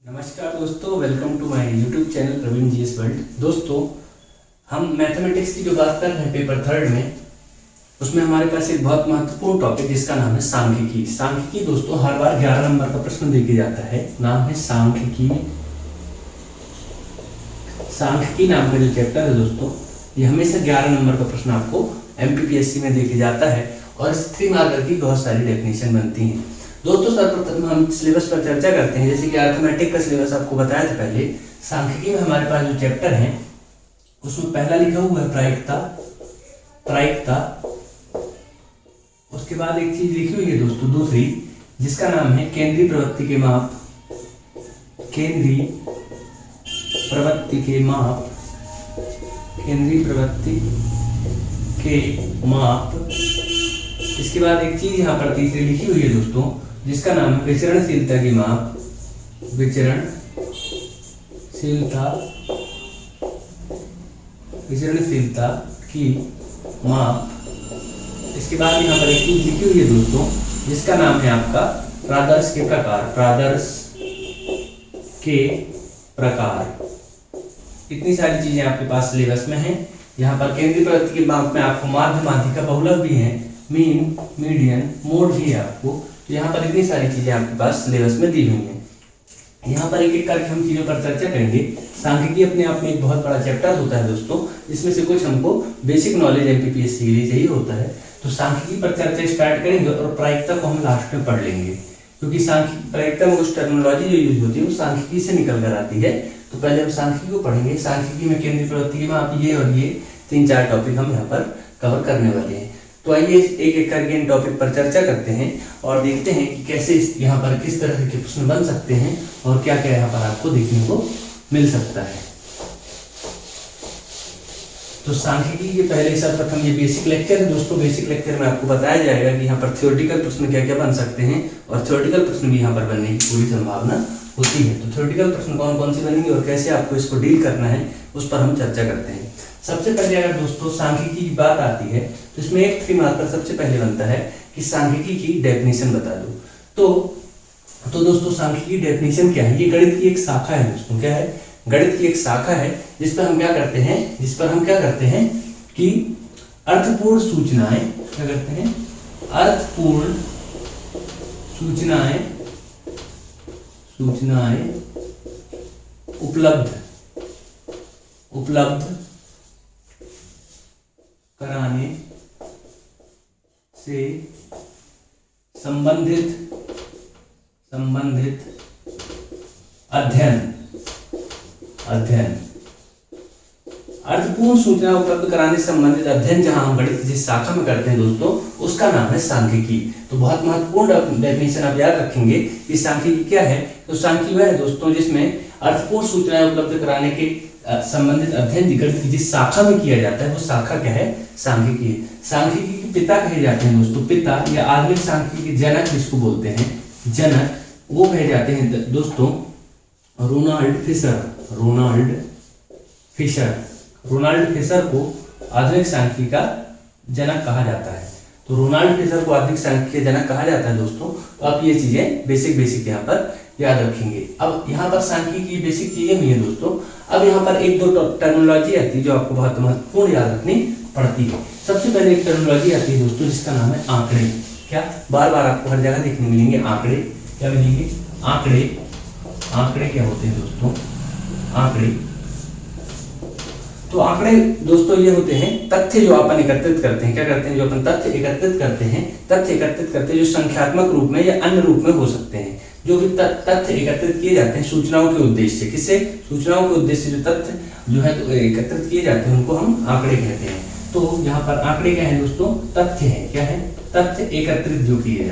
नमस्कार दोस्तों, welcome to my YouTube channel Praveen GS world. दोस्तों, हम मैथमेटिक्स की जो बात कर रहे हैं पेपर थर्ड में, उसमें हमारे पास एक बहुत महत्वपूर्ण टॉपिक जिसका नाम है सांख्यिकी। सांख्यिकी दोस्तों हर बार 11 नंबर का प्रश्न देके जाता है। नाम है सांख्यिकी। सांख्यिकी नाम का जो चैप्टर है दोस्तों, ये हमेशा 11 नंबर का प्रश्न आपको एमपीपीएससी में देके जाता है और 3 मार्कर की बहुत सारी डेफिनेशन बनती हैं। दोस्तों, सर्वप्रथम हम सिलेबस पर चर्चा करते हैं। जैसे कि अर्थमेटिक का सिलेबस आपको बताया था पहले। सांख्यिकी में हमारे पास जो चैप्टर है उसमें पहला लिखा हुआ है प्रायिकता। उसके बाद एक चीज लिखी हुई है दोस्तों दूसरी, जिसका नाम है केंद्रीय प्रवृत्ति के माप। केंद्रीय प्रवृत्ति के माप। इसके बाद एक चीज यहाँ पर तीसरी लिखी हुई है दोस्तों, जिसका नाम है विचरणशीलता की माप। विचरणशीलता की माप। इसके बाद यहाँ पर एक चीज लिखी हुई है दोस्तों, जिसका नाम है आपका प्रादर्श के प्रकार। इतनी सारी चीजें आपके पास सिलेबस में हैं। यहाँ पर केंद्रीय प्रवृत्ति के माप में आपको माध्य, माध्यिका, बहुलक भी है, मीन, मीडियन, मोड भी है आपको। तो यहाँ पर इतनी सारी चीजें आपके पास सिलेबस में दी हुई हैं। यहाँ पर एक एक करके हम चीजों पर चर्चा करेंगे। सांख्यिकी अपने आप में एक बहुत बड़ा चैप्टर होता है दोस्तों, इसमें से कुछ हमको बेसिक नॉलेज एमपीपीएससी के लिए चाहिए होता है। तो सांख्यिकी पर चर्चा स्टार्ट करेंगे और प्रायिकता को हम लास्ट में पढ़ लेंगे, क्योंकि प्रायिकता में कुछ टर्मिनोलॉजी जो यूज होती है वो सांख्यिकी से निकल कर आती है। तो पहले हम सांख्यिकी को पढ़ेंगे। सांख्यिकी में केंद्रीय प्रवृत्ति के माप, ये और ये 3-4 टॉपिक हम यहाँ पर कवर करने वाले हैं। तो आइए एक एक करके इन टॉपिक पर चर्चा करते हैं और देखते हैं कि कैसे यहाँ पर किस तरह के प्रश्न बन सकते हैं और क्या क्या यहाँ पर आपको देखने को मिल सकता है। तो सांख्यिकी के पहले सर्वप्रथम ये बेसिक लेक्चर है दोस्तों। बेसिक लेक्चर में आपको बताया जाएगा कि यहाँ पर थ्योरेटिकल प्रश्न क्या क्या बन सकते हैं और थ्योरेटिकल प्रश्न भी यहाँ पर बनने की पूरी संभावना होती है। तो थ्योरेटिकल प्रश्न कौन कौन से बनेंगे और कैसे आपको इसको डील करना है, उस पर हम चर्चा करते हैं। सबसे पहले अगर दोस्तों सांख्यिकी की बात आती है तो इसमें एक 3 मार्कर सबसे पहले बनता है कि सांख्यिकी की डेफिनेशन बता दो। तो दोस्तों सांख्यिकी की डेफिनेशन क्या है? ये गणित की एक शाखा है दोस्तों। क्या है? गणित की एक शाखा है जिस पर हम क्या करते हैं कि अर्थपूर्ण सूचनाएं क्या करते हैं? अर्थपूर्ण सूचनाएं उपलब्ध कराने से संबंधित अध्ययन। अर्थपूर्ण सूचना उपलब्ध कराने से संबंधित अध्ययन जहां हम गणित जिस शाखा में करते हैं दोस्तों, उसका नाम है सांख्यिकी। तो बहुत महत्वपूर्ण डेफिनेशन आप याद रखेंगे कि सांख्यिकी क्या है। तो सांख्यिकी वह है दोस्तों जिसमें अर्थपूर्ण सूचनाएं उपलब्ध कराने के संबंधित अध्ययन गणित की जिस शाखा में किया जाता है, वो शाखा क्या है? सांख्यिकी। सांख्यिकी के पिता कहे जाते हैं दोस्तों, पिता या आधुनिक सांख्यिकी के जनक जिसको बोलते हैं, जनक, वो कहे जाते हैं दोस्तों रोनाल्ड फिशर को आधुनिक सांख्यिकी का जनक कहा जाता है। तो रोनाल्ड फिशर को आधुनिक सांख्यिकी का जनक कहा जाता है दोस्तों। तो आप ये चीजें बेसिक यहाँ पर याद रखेंगे। अब यहाँ पर सांख्यिकी की बेसिक चीजें हुई है दोस्तों। अब यहाँ पर 1-2 टर्मिनोलॉजी आती है जो आपको बहुत महत्वपूर्ण याद रखनी पड़ती है। सबसे पहले एक टर्मिनोलॉजी आती है दोस्तों जिसका नाम है आंकड़े। क्या? बार बार आपको हर जगह देखने मिलेंगे आंकड़े। क्या मिलेंगे? आंकड़े क्या होते हैं दोस्तों? आंकड़े। तो आंकड़े दोस्तों ये होते हैं तथ्य जो अपन एकत्रित करते हैं। क्या करते हैं? जो अपन तथ्य एकत्रित करते हैं जो संख्यात्मक रूप में या अन्य रूप में हो सकते हैं। जो भी तथ्य एकत्रित किए जाते हैं सूचनाओं के उद्देश्य से, किससे? सूचनाओं के उद्देश्य से जो तथ्य जो है तो एकत्रित किए जाते हैं उनको हम आंकड़े कहते हैं। तो यहाँ पर आंकड़े क्या है दोस्तों? तथ्य है। क्या है? तथ्य एकत्रित जो किए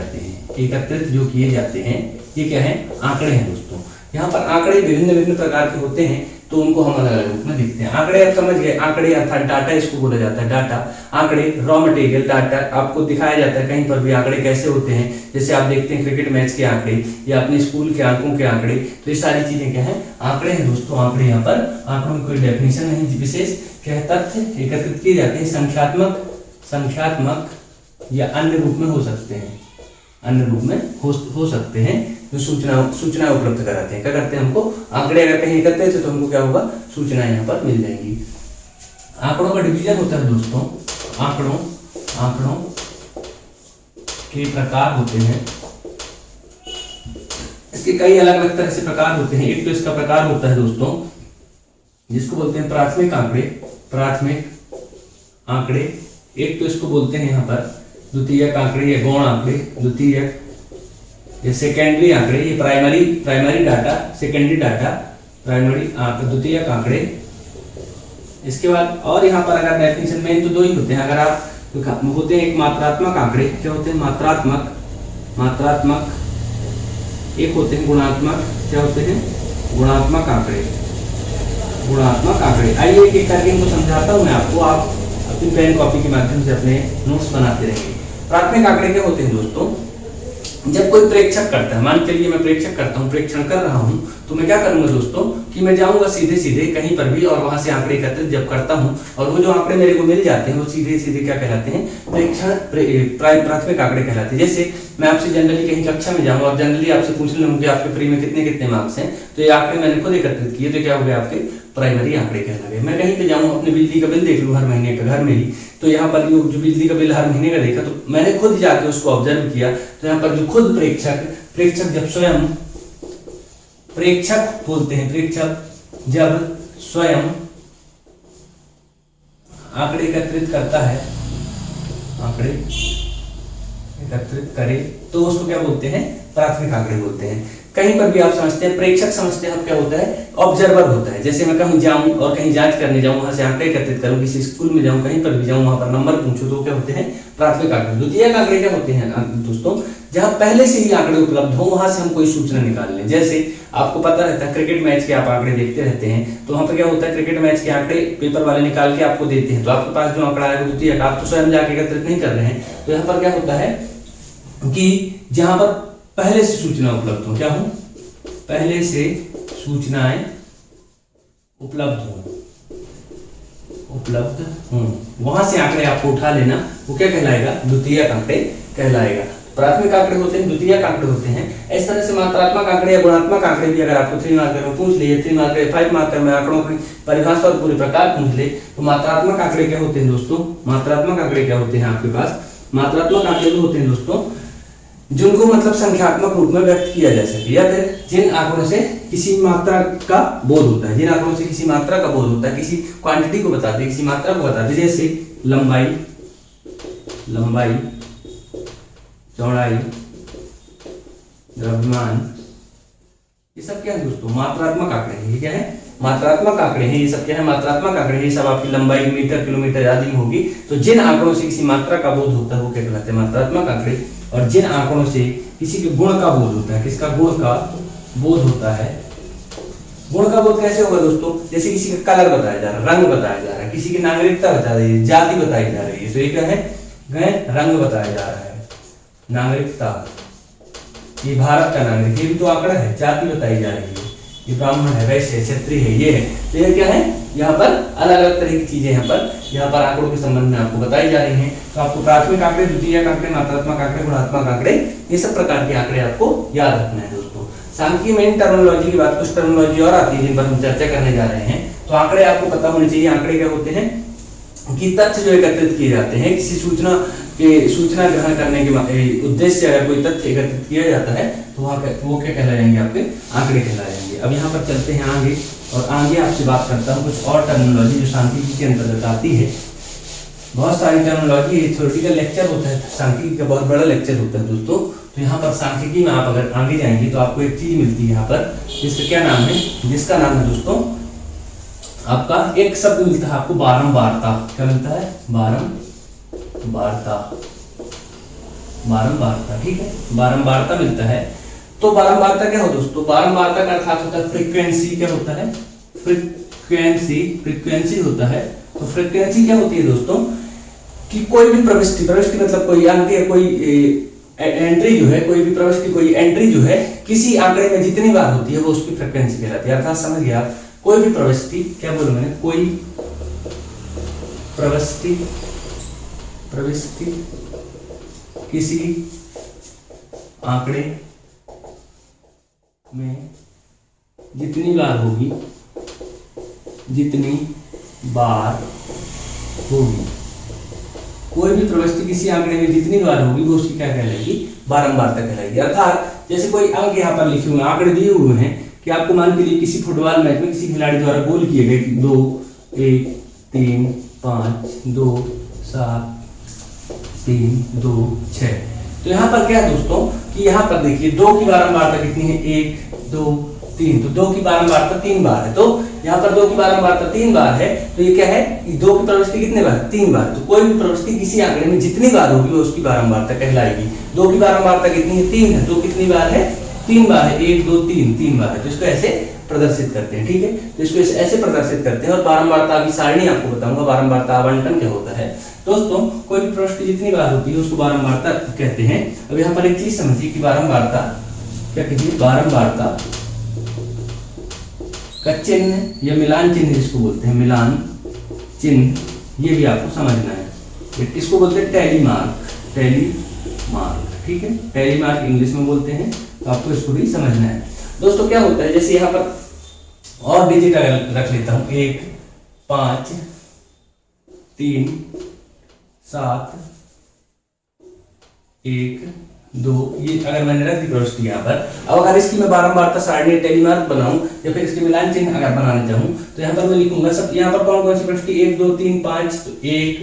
जाते हैं, ये क्या है? आंकड़े हैं दोस्तों। यहाँ पर आंकड़े विभिन्न प्रकार के होते हैं, तो उनको हम अलग अलग रूप में देखते हैं। आंकड़े आप समझ गए, आंकड़े अर्थात डाटा इसको बोला जाता है। डाटा, आंकड़े, रॉ मटेरियल डाटा आपको दिखाया जाता है कहीं पर भी। आंकड़े कैसे होते हैं? जैसे आप देखते हैं क्रिकेट मैच के आंकड़े या अपने स्कूल के अंकों के आंकड़े। तो ये सारी चीजें क्या है? आंकड़े हैं दोस्तों। आंकड़े यहाँ पर आंकड़ों की कोई डेफिनेशन नहीं विशेष, क्या है? तथ्य एकत्रित किए जाते हैं, संख्यात्मक या अन्य रूप में हो सकते हैं। अन्य रूप में हो सकते हैं, जो सूचना उपलब्ध कराते हैं। क्या करते हैं, हमको आंकड़े अगर कहीं एकत्रित थे तो हमको क्या होगा, सूचनाएं यहाँ पर मिल जाएंगी। आंकड़ों का डिवीजन होता है दोस्तों, आंकड़ों के प्रकार होते हैं। इसके कई अलग अलग तरह से प्रकार होते हैं। एक तो इसका प्रकार होता है दोस्तों जिसको बोलते हैं प्राथमिक आंकड़े। एक तो इसको बोलते हैं यहाँ पर द्वितीयक आंकड़े या गौण आंकड़े, द्वितीयक। ये सेकेंडरी आंकड़े, ये प्राइमरी डाटा, सेकेंडरी डाटा, द्वितीयक आंकड़े। इसके बाद और यहाँ पर अगर डेफिनेशन मेन तो दो ही होते हैं। अगर आप होते हैं एक मात्रात्मक आंकड़े, क्या होते हैं, मात्रात्मक। एक होते हैं गुणात्मक, क्या होते हैं, गुणात्मक आंकड़े। आइए एक एक करके इनको समझाता हूँ मैं आपको, आप अपनी पेन कॉपी के माध्यम से अपने नोट्स बनाते रहेंगे। प्राथमिक आंकड़े क्या होते हैं दोस्तों, जब कोई प्रेक्षक करता है, मान के लिए मैं प्रेक्षक करता हूँ, प्रेक्षण कर रहा हूँ, तो मैं क्या करूंगा दोस्तों कि मैं जाऊंगा सीधे कहीं पर भी और वहां से आंकड़े एकत्रित जब करता हूँ और वो जो आंकड़े मेरे को मिल जाते हैं वो सीधे क्या कहलाते हैं, प्राथमिक आंकड़े कहलाते हैं। जैसे मैं आपसे जनरली कहीं कक्षा में जाऊंगा और जनरली आपसे पूछ लूंगा कि आपके प्री में कितने मार्क्स हैं, तो ये आंकड़े मैंने खुद एकत्रित किए, तो क्या हो गया, आपके प्राइमरी आंकड़े कहला गए। मैं कहीं पे जाऊँ, अपने बिजली का बिल देख लूँ हर महीने का घर में ही, तो यहाँ पर जो बिजली का बिल हर महीने का देखा, तो मैंने खुद जाके उसको ऑब्जर्व किया, तो यहाँ पर जो खुद प्रेक्षक जब स्वयं, प्रेक्षक बोलते हैं, प्रेक्षक जब स्वयं आंकड़े एकत्रित करता है, आंकड़े एकत्रित करे, तो उसको क्या बोलते हैं, प्राथमिक आंकड़े बोलते हैं। कहीं पर भी आप समझते हैं, प्रेक्षक समझते हैं, अब क्या होता है, ऑब्जर्वर होता है। जैसे मैं कहीं जाऊं और कहीं जांच करने जाऊं, वहां से आंकड़े एकत्रित करूं, किसी स्कूल में जाऊं, कहीं पर भी जाऊं, वहां पर नंबर पूछूं, तो क्या होते हैं, प्राथमिक आंकड़े। द्वितीयक आंकड़े क्या होते हैं दोस्तों, जहां पहले से ही आंकड़े उपलब्ध हो, वहां से हम कोई सूचना निकाल लें। जैसे आपको पता रहता है क्रिकेट मैच के आप आंकड़े देखते रहते हैं, तो वहां पर क्या होता है, क्रिकेट मैच के आंकड़े पेपर वाले निकाल के आपको देते हैं, तो आपके पास जो आंकड़ा है वो द्वितीयक, आप तो स्वयं जाके एकत्रित नहीं कर रहे हैं। तो यहाँ पर क्या होता है कि जहां पर पहले से सूचना उपलब्ध हो, क्या हो, पहले से सूचनाएं उपलब्ध हो, वहां से आंकड़े आपको उठा लेना, वो क्या कहलाएगा, द्वितीयक आंकड़े कहलाएगा। प्राथमिक आंकड़े होते हैं, द्वितीयक आंकड़े होते हैं। इस तरह से मात्रात्मक आंकड़े या गुणात्मक आंकड़े भी अगर आपको 3 मार्कर में पूछ लिए, 3 मार्कर 5 मार्कर में आंकड़ों की परिभाषा और पूरे प्रकार पूछ ले, तो मात्रात्मक आंकड़े क्या होते हैं दोस्तों, मात्रात्मक आंकड़े क्या होते हैं आपके पास, मात्रात्मक आंकड़े वो होते हैं दोस्तों जिनको मतलब संख्यात्मक रूप में व्यक्त किया जा सके, या फिर जिन आंकड़ों से किसी मात्रा का बोध होता है, जिन आंकड़ों से किसी मात्रा का बोध होता है, किसी क्वांटिटी को बताते हैं, किसी मात्रा को बताते हैं। जैसे लंबाई, चौड़ाई, द्रव्यमान, ये सब क्या है दोस्तों, मात्रात्मक आंकड़े हैं। ये क्या है, मात्रात्मक आंकड़े हैं। ये सब क्या है, मात्रात्मक आंकड़े हैं। ये सब आपकी लंबाई मीटर, किलोमीटर आदि में होगी। तो जिन आंकड़ों से किसी मात्रा का बोध होता है वो क्या कहलाते हैं, मात्रात्मक आंकड़े। और जिन आंकड़ों से किसी के गुण का बोध होता है, किसका, गुण का बोध होता है। गुण का बोध कैसे होगा दोस्तों, जैसे किसी का कलर बताया जा रहा है, रंग बताया जा रहा है, किसी की नागरिकता बता रही है, जाति बताई जा रही है, तो ये क्या है, रंग बताया जा रहा है, नागरिकता, ये भारत का नागरिक, ये भी तो आंकड़ा है, जाति बताई जा रही है, ये ब्राह्मण है, वैश्य है, क्षत्रिय है, ये है। तो ये क्या है, यहाँ पर अलग अलग तरह की चीजें यहाँ पर आंकड़ों के संबंध में आपको बताई जा रही हैं। तो आपको प्राथमिक आंकड़े, द्वितीयक आंकड़े, मात्रात्मक आंकड़े, गुणात्मक आंकड़े, ये सब प्रकार के आंकड़े आपको याद रखना है दोस्तों। सांख्यिकी में टर्मिनोलॉजी की बात, कुछ टर्मिनोलॉजी और आती है जिन पर हम चर्चा करने जा रहे हैं। तो आंकड़े आपको पता होने चाहिए। आंकड़े क्या होते हैं कि तथ्य जो एकत्रित किए जाते हैं, किसी सूचना ग्रहण करने के उद्देश्य से अगर कोई तथ्य एकत्रित किया जाता है तो वो क्या कहलाएंगे, आपके आंकड़े कहलाएंगे। अब यहाँ पर चलते हैं आगे, और आगे आपसे बात करता हूँ कुछ और टर्मिनोलॉजी जो सांख्यिकी के अंतर्गत आती है। बहुत सारी टर्मिनोलॉजी, थ्योरेटिकल लेक्चर होता है, सांख्यिकी का बहुत बड़ा लेक्चर होता है दोस्तों। तो यहाँ पर सांख्यिकी में आप अगर आगे जाएंगे तो आपको एक चीज मिलती है यहाँ पर, जिसका क्या नाम है, जिसका नाम है दोस्तों आपका एक शब्द मिलता है आपको, बारंबारता। क्या मिलता है, बारंबारता, ठीक है, बारंबारता मिलता है। तो बारंबारता क्या हो दोस्तों, बारंबारता का अर्थात होता है फ्रीक्वेंसी। क्या होता है, फ्रीक्वेंसी होता है। तो फ्रीक्वेंसी क्या होती है दोस्तों कि कोई भी प्रविष्टि मतलब कोई अंक या कोई एंट्री जो है, कोई भी प्रविष्टि, कोई एंट्री जो है किसी आंकड़े में जितनी बार होती है वो उसकी फ्रीक्वेंसी कहलाती है। अर्थात समझ गया आप, कोई भी प्रविष्टि, क्या बोलूं मैंने, कोई प्रविष्टि किसी आंकड़े में जितनी बार होगी कोई भी प्रविष्टि किसी आंकड़े में जितनी बार होगी वो उसकी क्या कहलाएगी, बारंबारता कहलाएगी। अर्थात जैसे कोई अंक यहाँ पर लिखे हुए आंकड़े दिए हुए हैं कि आपको मान के लिए किसी फुटबॉल मैच में किसी खिलाड़ी द्वारा गोल किए गए 2, 1, 3, 5, 2, 7, 3, 2, 6। तो यहाँ पर क्या है दोस्तों कि यहाँ पर देखिए 2 की बारंबारता कितनी है, 1, 2, 3। तो 2 की बारंबारता 3 बार है, तो यहाँ पर 2 की बारंबारता 3 बार है, तो ये क्या है, 2 की प्रविष्टि कितने बार, 3 बार। तो कोई भी प्रविष्टि किसी आंकड़े में जितनी बार होगी वो उसकी बारंबारता कहलाएगी। 2 की बारंबारता कितनी है, 3 है, 2 कितनी बार है, 3 बार है, 1, 2, 3 बार है। तो इसको ऐसे प्रदर्शित करते हैं, ठीक है। तो इसको ऐसे प्रदर्शित करते हैं। और बारंबारता अभी सारणी आपको बताऊंगा, बारंबारता आवंटन क्या होता है। दोस्तों कोई भी प्रविष्टि जितनी बार होती है उसको बारंबारता कहते हैं। अब यहाँ पर एक चीज समझिए कि बारंबारता क्या कहती है, बारंबारता का चिन्ह या मिलान चिन्ह जिसको बोलते हैं, मिलान चिन्ह, ये भी आपको समझना है। इसको बोलते हैं टैली मार्क, ठीक है। टैली मार्क इंग्लिश में बोलते हैं, तो आपको इसको भी समझना है। दोस्तों क्या होता है, जैसे यहाँ पर और डिजिट रख लेता हूं, 1, 5, 3, 7, 1, 2, ये अगर मैंने रख दी प्रविष्टि यहाँ पर। अब अगर इसकी मैं बारंबारता सारणी टेलीमार्क बनाऊं या फिर इसके मिलान चिन्ह अगर बनाना चाहूं तो यहाँ पर मैं लिखूंगा सब, यहाँ पर कौन कौन सी प्रविष्टि, 1, 2, 3, 5, तो 1,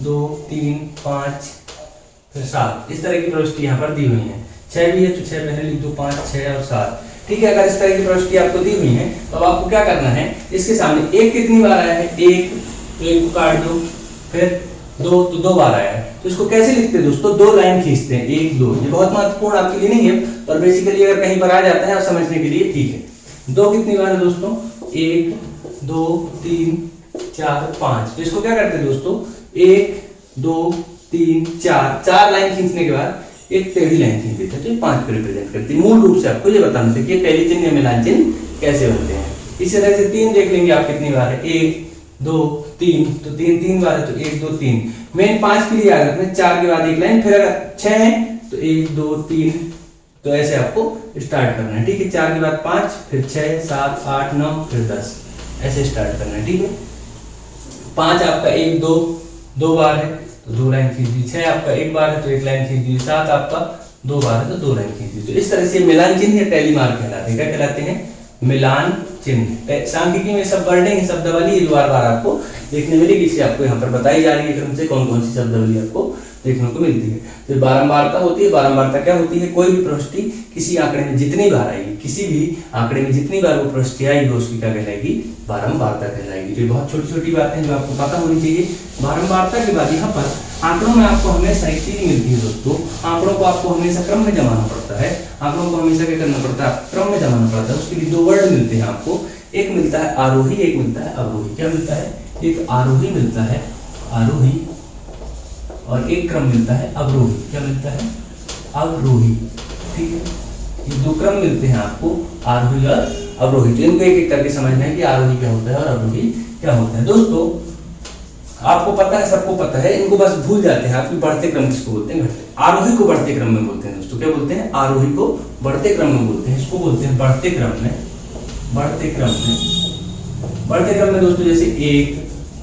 2, 3, 5, फिर 7, इस तरह की प्रविष्टि यहाँ पर दी हुई है। 6 भी है तो 6 पहले लिख दो, 5, 6 और 7, ठीक है। अगर इस तरह की प्रविष्टि आपको दी हुई है तो अब आपको क्या करना है, इसके सामने 1 कितनी बार आया है, 1, तो 1 को काट दो, फिर 2, तो 2 बार आया है। तो इसको कैसे लिखते हैं दोस्तों, 2 लाइन खींचते हैं, 1, 2। ये बहुत महत्वपूर्ण आपके लिए नहीं है, पर बेसिकली अगर कहीं पर आ जाता है आप समझने के लिए ठीक है। 2 कितनी बार है दोस्तों, 1, 2, 3, 4, 5। तो इसको क्या करते हैं दोस्तों, 1, 2, 3, 4 लाइन खींचने के बाद एक टेढ़ी लाइन खींच देते हैं, तो ये 5 को रिप्रेजेंट करती है। मूल रूप से आपको ये बताना चाहिए कि टैली चिन्ह या मिलान चिन्ह कैसे बनते हैं। इसी तरह से 3 देख लेंगे आप कितनी बार है, 1, 2, 3, तो 3 बार है, तो 1, 2, 3। मेन 5 के लिए याद रखना, 4 के बाद एक लाइन, फिर अगर 6 है तो 1, 2, 3, तो ऐसे आपको स्टार्ट करना है, ठीक है। 4 के बाद 5, फिर 6, 7, 8, 9, फिर 10, ऐसे स्टार्ट करना है, ठीक है। 5 आपका 1, 2, 2 बार है तो 2 लाइन खींच दी, 6 आपका 1 बार है तो 1 लाइन खींच दी, 7 आपका 2 बार है तो 2 लाइन खींच दी। तो इस तरह से मिलान चिन्ह या टैली मार्क कहलाते हैं। क्या कहलाते हैं, मिलान चिन्ह। सांख्यिकी में सब वर्डिंग शब्दावली बार बार आपको देखने मिलेगी, इसलिए आपको यहाँ पर बताई जा रही है क्रम से कौन कौन सी शब्दावली आपको देखने को मिलती है। तो बारंबारता होती है। बारंबारता क्या होती है, कोई भी प्रविष्टि किसी आंकड़े में जितनी बार आएगी, किसी भी आंकड़े में जितनी बार वो प्रविष्टि आएगी उसकी क्या कहलाएगी, बारंबारता कहलाएगी। तो बहुत छोटी छोटी बातें हैं जो आपको पता होनी चाहिए। बारंबारता के बाद यहाँ पर आंकड़ों में आपको हमेशा एक चीज मिलती है दोस्तों, आंकड़ों को आपको हमेशा क्रम में जमाना पड़ता है। आंकड़ों को हमेशा क्या करना पड़ता है, क्रम में जमाना पड़ता है। उसके लिए 2 वर्ड मिलते हैं आपको, एक मिलता है आरोही, एक मिलता है अवरोही। क्या मिलता है, एक आरोही मिलता है, आरोही, और एक क्रम मिलता है अवरोही। क्या मिलता है, अवरोही, ठीक है। ये 2 क्रम मिलते हैं आपको, आरोही और अवरोही। तो इनको एक एक करके समझना है कि आरोही क्या होता है और अवरोही क्या होता है। दोस्तों आपको पता है, सबको पता है, इनको बस भूल जाते हैं आपकी। बढ़ते क्रम किसको बोलते हैं, घटते। आरोही को बढ़ते क्रम में बोलते हैं दोस्तों, क्या बोलते हैं, आरोही को बढ़ते क्रम में बोलते हैं। इसको बोलते हैं बढ़ते क्रम में, बढ़ते क्रम में। बढ़ते क्रम में दोस्तों जैसे 1,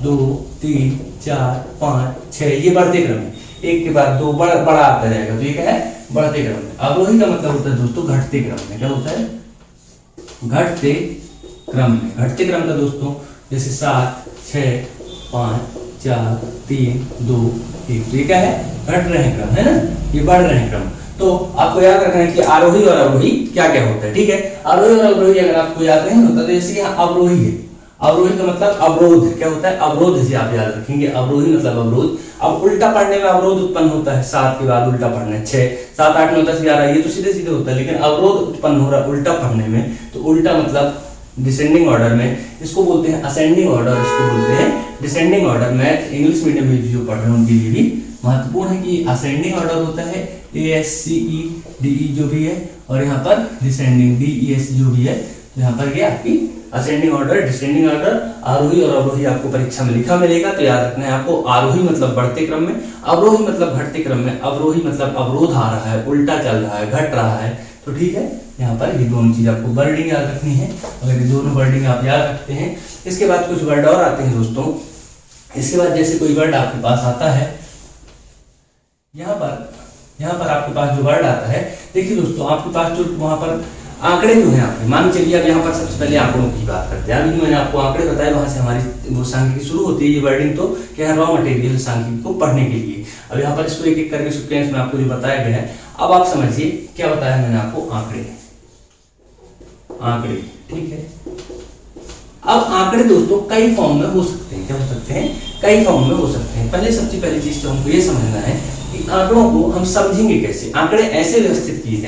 2, 3, 4, 5, 6, ये बढ़ते क्रम है। एक के बाद 2 बड़ा आता जाएगा, तो ये क्या है, बढ़ते क्रम में। अवरोही का मतलब होता है दोस्तों घटते क्रम में। क्या होता है, घटते क्रम में। घटते क्रम का दोस्तों जैसे 7, 6, 5, 4, 3, 2, 1, तो ये क्या है, घट रहे क्रम है ना, ये बढ़ रहे क्रम। तो आपको याद रखना है कि आरोही और अवरोही क्या क्या होता है, ठीक है। आरोही और अवरोही अगर आपको याद नहीं होता तो जैसे यहाँ अवरोही है, अवरोही का मतलब अवरोध है। क्या होता है, अवरोध से आप याद रखेंगे, अवरोही मतलब अवरोध। अब उल्टा पढ़ने में अवरोध उत्पन्न होता है, 7 के बाद उल्टा पढ़ना है, 6, 7, 8, 9, 10, 11, ये तो सीधे सीधे होता है। लेकिन अवरोध उत्पन्न हो रहा है उल्टा पढ़ने में, तो उल्टा मतलब डिसेंडिंग ऑर्डर में, इसको बोलते हैं असेंडिंग ऑर्डर, इसको बोलते हैं descending order. Math English medium में जो पढ़ रहे हैं उनके लिए भी महत्वपूर्ण है कि असेंडिंग ऑर्डर होता है, ASCE DE जो भी है, और यहाँ पर डिसेंडिंग DES जो भी है, तो यहाँ पर ये आपकी असेंडिंग ऑर्डर, डिसेंडिंग ऑर्डर, आरोही और अवरोही आपको परीक्षा में लिखा मिलेगा, तो याद रखना है आपको। आरोही मतलब बढ़ते क्रम में, अवरोही मतलब घटते क्रम में, अवरोही मतलब अवरोध आ रहा है, उल्टा चल रहा है, घट रहा है। तो ठीक है, यहाँ पर ये दोनों चीज आपको वर्डिंग याद रखनी है। अगर ये दोनों वर्डिंग आप याद रखते हैं, इसके बाद कुछ वर्ड और आते हैं दोस्तों। इसके बाद जैसे कोई वर्ड आपके पास आता है, यहाँ पर आपके पास जो वर्ड आता है, देखिए दोस्तों, आपके पास जो वहां पर आंकड़े जो हैं आपके, मान चलिए अब यहाँ पर सबसे पहले आंकड़ों की बात करते हैं। अभी मैंने आपको आंकड़े बताए, वहां से हमारी वो सांख्यिकी शुरू होती है। ये वर्डिंग तो क्या है, रॉ मटेरियल सांख्यिकी को पढ़ने के लिए। अब यहाँ पर इसको एक एक करके सीक्वेंस में आपको जो बताया गया है, अब आप समझिए क्या बताया मैंने आपको, आंकड़े। ठीक है, अब आंकड़े दोस्तों कई फॉर्म में हो सकते हैं। क्या हो सकते हैं? कई फॉर्म में हो सकते हैं। पहले सबसे पहली चीज तो हमको ये समझना है कि आंकड़ों को हम समझेंगे कैसे। आंकड़े ऐसे व्यवस्थित किए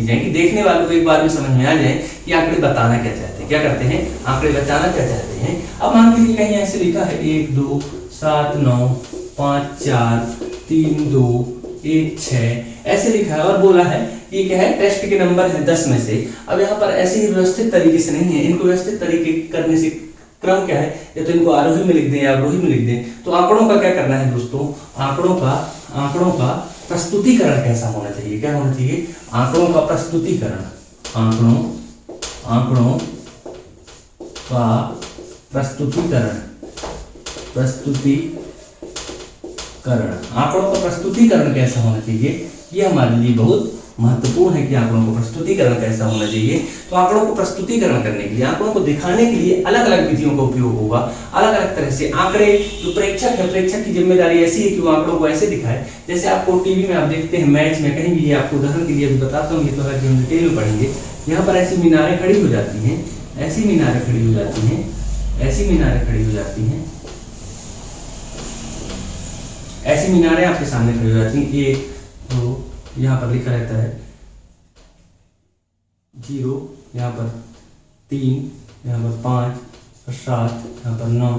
जाएं कि देखने वालों को एक बार में समझ में आ जाए कि आंकड़े बताना क्या चाहते हैं। क्या करते हैं? आंकड़े बताना क्या चाहते हैं। अब मान लीजिए कहीं ऐसे लिखा है 1 2 7 9 5 4 3 2 1 6 ऐसे लिखा है और बोला है ये क्या है, टेस्ट के नंबर है 10 में से। अब यहाँ पर ऐसे ही व्यवस्थित तरीके से नहीं है, इनको व्यवस्थित तरीके करने से क्रम क्या है, या तो इनको आरोही में लिख दें या अवरोही में लिख दें। तो आंकड़ों का क्या करना है दोस्तों, आंकड़ों का प्रस्तुतिकरण कैसा होना चाहिए, क्या होना चाहिए, आंकड़ों का प्रस्तुतिकरण, आंकड़ों का प्रस्तुतिकरण, आंकड़ों का प्रस्तुतिकरण कैसा होना चाहिए, ये हमारे लिए बहुत महत्वपूर्ण है कि आंकड़ों को प्रस्तुतिकरण कैसा होना चाहिए। तो आंकड़ों को प्रस्तुतिकरण करने के लिए, आंकड़ों को दिखाने के लिए अलग अलग विधियों का उपयोग होगा, अलग अलग तरह से। आंकड़े जो प्रेक्षक है, प्रेक्षक की जिम्मेदारी ऐसी है कि वो आंकड़ों को ऐसे दिखाए, जैसे आपको टीवी में आप देखते हैं, मैच में कहीं भी, आपको उदाहरण के लिए अभी बताता हूँ, ये तो हम डिटेल में पढ़ेंगे। यहाँ पर ऐसी मीनारें खड़ी हो जाती हैं, ऐसी मीनारें खड़ी हो जाती हैं, ऐसी मीनारें खड़ी हो जाती हैं, ऐसी मीनारें आपके सामने खड़ी हो जाती हैं। 1 2 यहाँ पर लिखा रहता है 0, यहाँ पर 3, यहाँ पर 5, 7, यहाँ पर 9,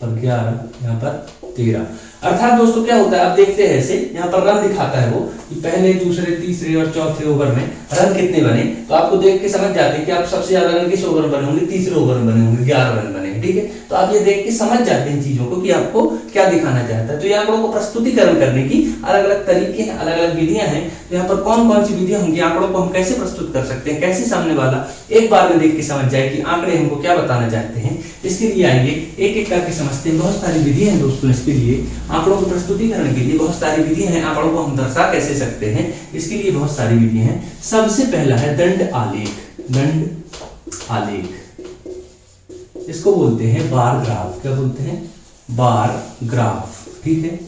पर 11, यहाँ पर 13। अर्थात दोस्तों क्या होता है, आप देखते हैं ऐसे यहाँ पर रन दिखाता है वो कि पहले, दूसरे, तीसरे और चौथे ओवर में रन कितने बने। तो आपको देख के समझ जाते हैं कि आप सबसे ज्यादा रन किस ओवर में बने होंगे, तीसरे ओवर में बने होंगे, 11 रन बने। ठीक है, तो आप ये देख के समझ जाते हैं चीजों को कि आपको क्या दिखाना चाहता है। तो ये आंकड़ों को प्रस्तुतिकरण करने की अलग अलग तरीके हैं, अलग अलग विधियां हैं। तो यहाँ पर कौन कौन सी विधियां होंगी, आंकड़ों को हम कैसे प्रस्तुत कर सकते हैं, कैसे सामने वाला एक बार में देख के समझ जाए कि आंकड़े हमको क्या बताना चाहते हैं। इसके लिए आइए एक एक करके समझते हैं। बहुत सारी विधियां हैं दोस्तों इसके लिए, आंकड़ों को प्रस्तुतिकरण के लिए बहुत सारी विधियां हैं। आंकड़ों को हम दर्शा कैसे सकते हैं, इसके लिए बहुत सारी विधियां हैं। सबसे पहला है दंड आलेख, इसको बोलते हैं बार ग्राफ। क्या बोलते हैं? Bar graph. ठीक है,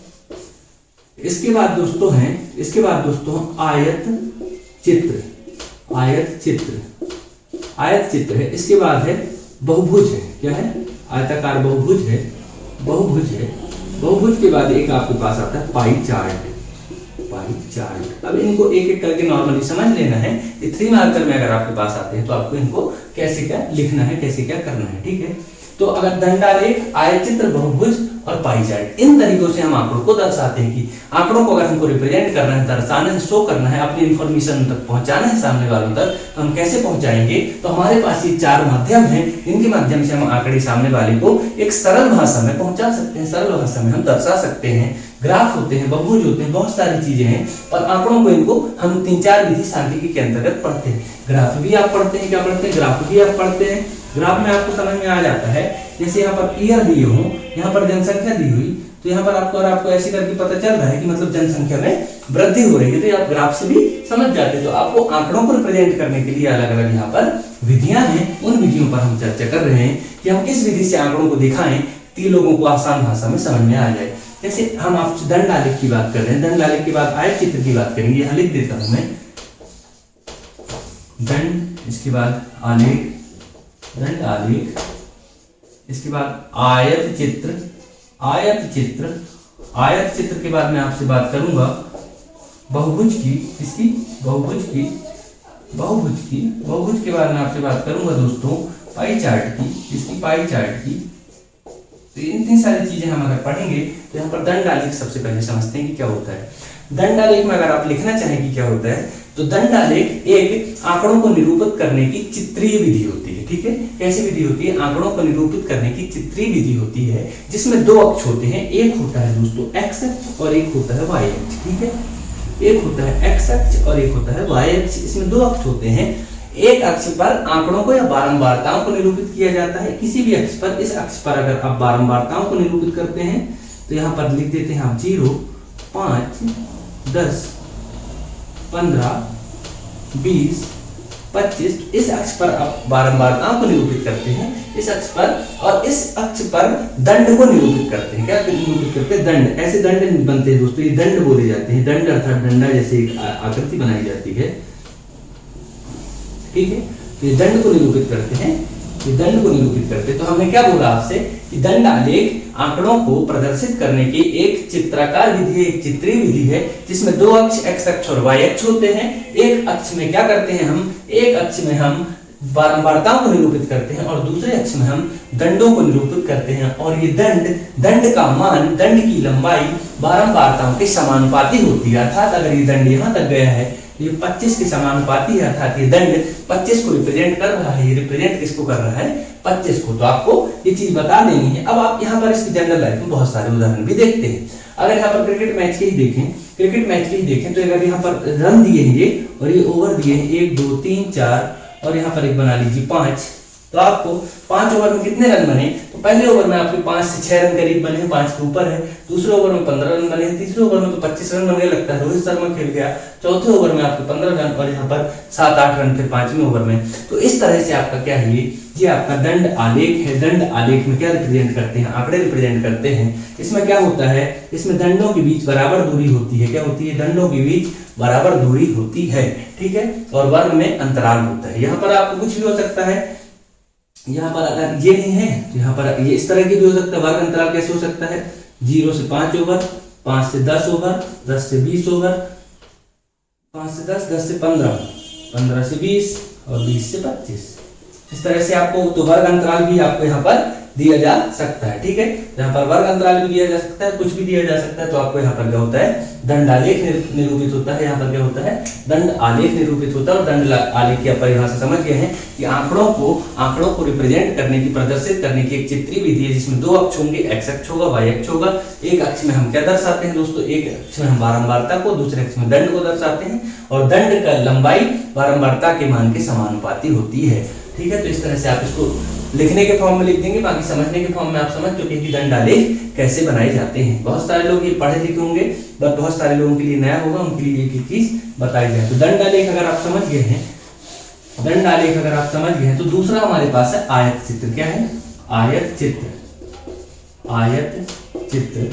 इसके बाद दोस्तों आयत चित्र है। इसके बाद है बहुभुज है। क्या है? आयताकार बहुभुज है। बहुभुज के बाद एक आपके पास आता है पाई चार्ट। अब इनको एक एक करके नॉर्मली समझ लेना है। ये 3 मार्कर में अगर आपके पास आते हैं तो आपको इनको कैसे क्या लिखना है, कैसे क्या करना है। ठीक है, तो अगर दंडालेख, आयतचित्र, बहुभुज और पाई चार्ट, इन तरीकों से हम आंकड़ों को दर्शाते हैं कि आंकड़ों को अगर हमको रिप्रेजेंट करना है, दर्शाना है, शो करना है, अपनी इंफॉर्मेशन तक पहुंचाना है सामने वालों तक, तो हम कैसे पहुंचाएंगे। तो हमारे पास ये 4 माध्यम हैं, इनके माध्यम से हम आंकड़े सामने वाले को एक सरल भाषा में पहुंचा सकते हैं, सरल भाषा में हम दर्शा सकते हैं। ग्राफ होते हैं, बहुभुज होते हैं, बहुत सारी चीजें हैं। और आंकड़ों को इनको हम 3-4 विधि सांख्यिकी के अंतर्गत पढ़ते हैं। ग्राफ भी आप पढ़ते हैं, क्या पढ़ते हैं? ग्राफ भी आप पढ़ते हैं। ग्राफ में आपको समझ में आ जाता है, जैसे यहाँ पर ईयर दिए हो, यहाँ पर जनसंख्या दी हुई, तो यहाँ पर आपको ऐसे करके पता चल रहा है कि मतलब जनसंख्या में वृद्धि हो रही है, तो आप ग्राफ से भी समझ जाते हैं। तो आपको आंकड़ों को रिप्रेजेंट करने के लिए अलग अलग यहाँ पर विधियां हैं। उन विधियों पर हम चर्चा कर रहे हैं कि हम किस विधि से आंकड़ों को दिखाएं कि लोगों को आसान भाषा में समझ में आ जाए। जैसे हम आपसे दंड आलेख की बात कर रहे हैं, दंड आलेख के बाद आयत चित्र की बात करेंगे। यहाँ लिख देता हूं मैं दंड, इसके बाद आलेख, दंड आलेख, इसके बाद आयत चित्र, आयत चित्र के बाद मैं आपसे बात करूंगा बहुभुज की, इसकी बहुभुज के बाद मैं आपसे बात करूंगा दोस्तों पाई चार्ट की, इसकी पाई चार्ट की। तो इतनी सारी चीजें हम अगर पढ़ेंगे तो यहाँ पर दंड आलेख सबसे पहले समझते हैं कि क्या होता है। दंड आलेख में अगर आप लिखना चाहें कि क्या होता है, तो दंड आलेख एक आंकड़ों को निरूपित करने की चित्रीय विधि होती है। ठीक है। कैसी विधि होती है? आंकड़ों को निरूपित करने की चित्रीय विधि होती है, जिसमें दो अक्ष होते हैं, एक होता है दोस्तों एक्स अक्ष और एक होता है वाई अक्ष, ठीक है। एक होता है एक्स अक्ष और एक होता है वाई अक्ष, इसमें दो अक्ष होते हैं। एक अक्ष पर आंकड़ों को या बारंबारताओं को निरूपित किया जाता है, किसी भी अक्ष पर। इस अक्ष पर अगर आप बारंबारताओं को निरूपित करते हैं तो यहाँ पर लिख देते हैं आप 0, 5, 10, 15, 20, 25। इस अक्ष पर आप बारंबारताओं को निरूपित करते हैं इस अक्ष पर, और इस अक्ष पर दंड को निरूपित करते हैं। क्या निरूपित करते हैं? दंड। ऐसे दंड बनते हैं दोस्तों, ये दंड बोले जाते हैं। दंड अर्थात डंडा जैसे एक आकृति बनाई जाती है, ठीक है। तो ये दंड को निरूपित करते हैं, ये दंड को निरूपित करते हैं। तो हमने क्या बोला आपसे कि दंड आलेख आंकड़ों को प्रदर्शित करने की एक चित्राकार विधि है, एक चित्रीय विधि है, जिसमें दो अक्ष एक्स अक्ष और वाई अक्ष होते हैं। एक अक्ष में क्या करते हैं हम? एक अक्ष में हम बारंबारताओं को निरूपित करते हैं और दूसरे अक्ष में हम दंडों को निरूपित करते हैं। और ये दंड का मान, दंड की लंबाई बारंबारताओं के समानुपाती होती है। अर्थात अगर ये दंड यहाँ तक गया है, ये 25 के समानुपाती है, अर्थात ये दंड 25 को रिप्रेजेंट कर रहा है। ये रिप्रेजेंट किसको कर रहा है? 25 को। तो आपको ये चीज बता देनी है। अब आप यहाँ पर इसकी जनरल लाइफ में बहुत सारे उदाहरण भी देखते हैं। अगर यहाँ पर क्रिकेट मैच के ही देखें तो अगर यहाँ पर रन दिए हैं ये, और ये ओवर दिए हैं 1, 2, 3, 4, और यहाँ पर एक बना लीजिए 5, तो आपको 5 ओवर में कितने रन बने? तो पहले ओवर में आपके 5 से 6 रन करीब बने हैं, 5 के ऊपर है। दूसरे ओवर में 15 रन बने हैं, तीसरे ओवर में तो 25 रन बन गए लगता है, रोहित शर्मा खेल गया। चौथे ओवर में आपके 15 रन, और यहाँ पर 7-8 रन फिर 5वें ओवर में। तो इस तरह से आपका क्या है, ये आपका दंड आलेख है। दंड आलेख में क्या रिप्रेजेंट करते हैं? आंकड़े रिप्रेजेंट करते हैं। इसमें क्या होता है? इसमें दंडों के बीच बराबर दूरी होती है। क्या होती है? दंडों के बीच बराबर दूरी होती है, ठीक है। और वर्ग में अंतराल होता है। यहाँ पर आपको कुछ भी हो सकता है। यहाँ पर अगर ये नहीं है तो यहाँ पर ये इस तरह की भी हो सकता है। वर्ग अंतराल कैसे हो सकता है? 0 से 5 ओवर, 5 से 10 ओवर, 10 से 20 ओवर, 5 से 10, 10 से 15, 15 से 20 और 20 से 25। इस तरह से आपको तो वर्ग अंतराल भी आपको यहाँ पर दिया जा सकता है, ठीक है। यहाँ पर वर्ग अंतराल भी दिया जा सकता है, कुछ भी दिया जा सकता है। तो आपको यहाँ पर क्या होता है? दंड आलेख निरूपित होता है। यहाँ पर क्या होता है? दंड आलेख निरूपित होता है। और दंड आलेख की आप परिभाषा समझ गए हैं कि आंकड़ों को रिप्रेजेंट करने की, प्रदर्शित करने की एक चित्रीय विधि है, जिसमें दो अक्ष होंगे, एक्स अक्ष होगा, वाई अक्ष होगा। एक अक्ष में हम क्या दर्शाते हैं दोस्तों? एक अक्ष में हम बारंबारता को, दूसरे अक्ष में दंड को दर्शाते हैं। और दंड का लंबाई बारंबारता के मान के समानुपाती होती है, ठीक है। तो इस तरह से आप इसको लिखने के फॉर्म में लिख देंगे, बाकी समझने के फॉर्म में आप समझ चुके हैं कि दंड आलेख कैसे बनाए जाते हैं। बहुत सारे लोग ये पढ़े लिखे होंगे, बट बहुत सारे लोगों के लिए नया होगा, उनके लिए एक चीज बताई जाए। तो दंड आलेख अगर आप समझ गए हैं, दंड आलेख अगर आप समझ गए हैं, तो दूसरा हमारे पास है आयत चित्र। क्या है? आयत चित्र। आयत चित्र,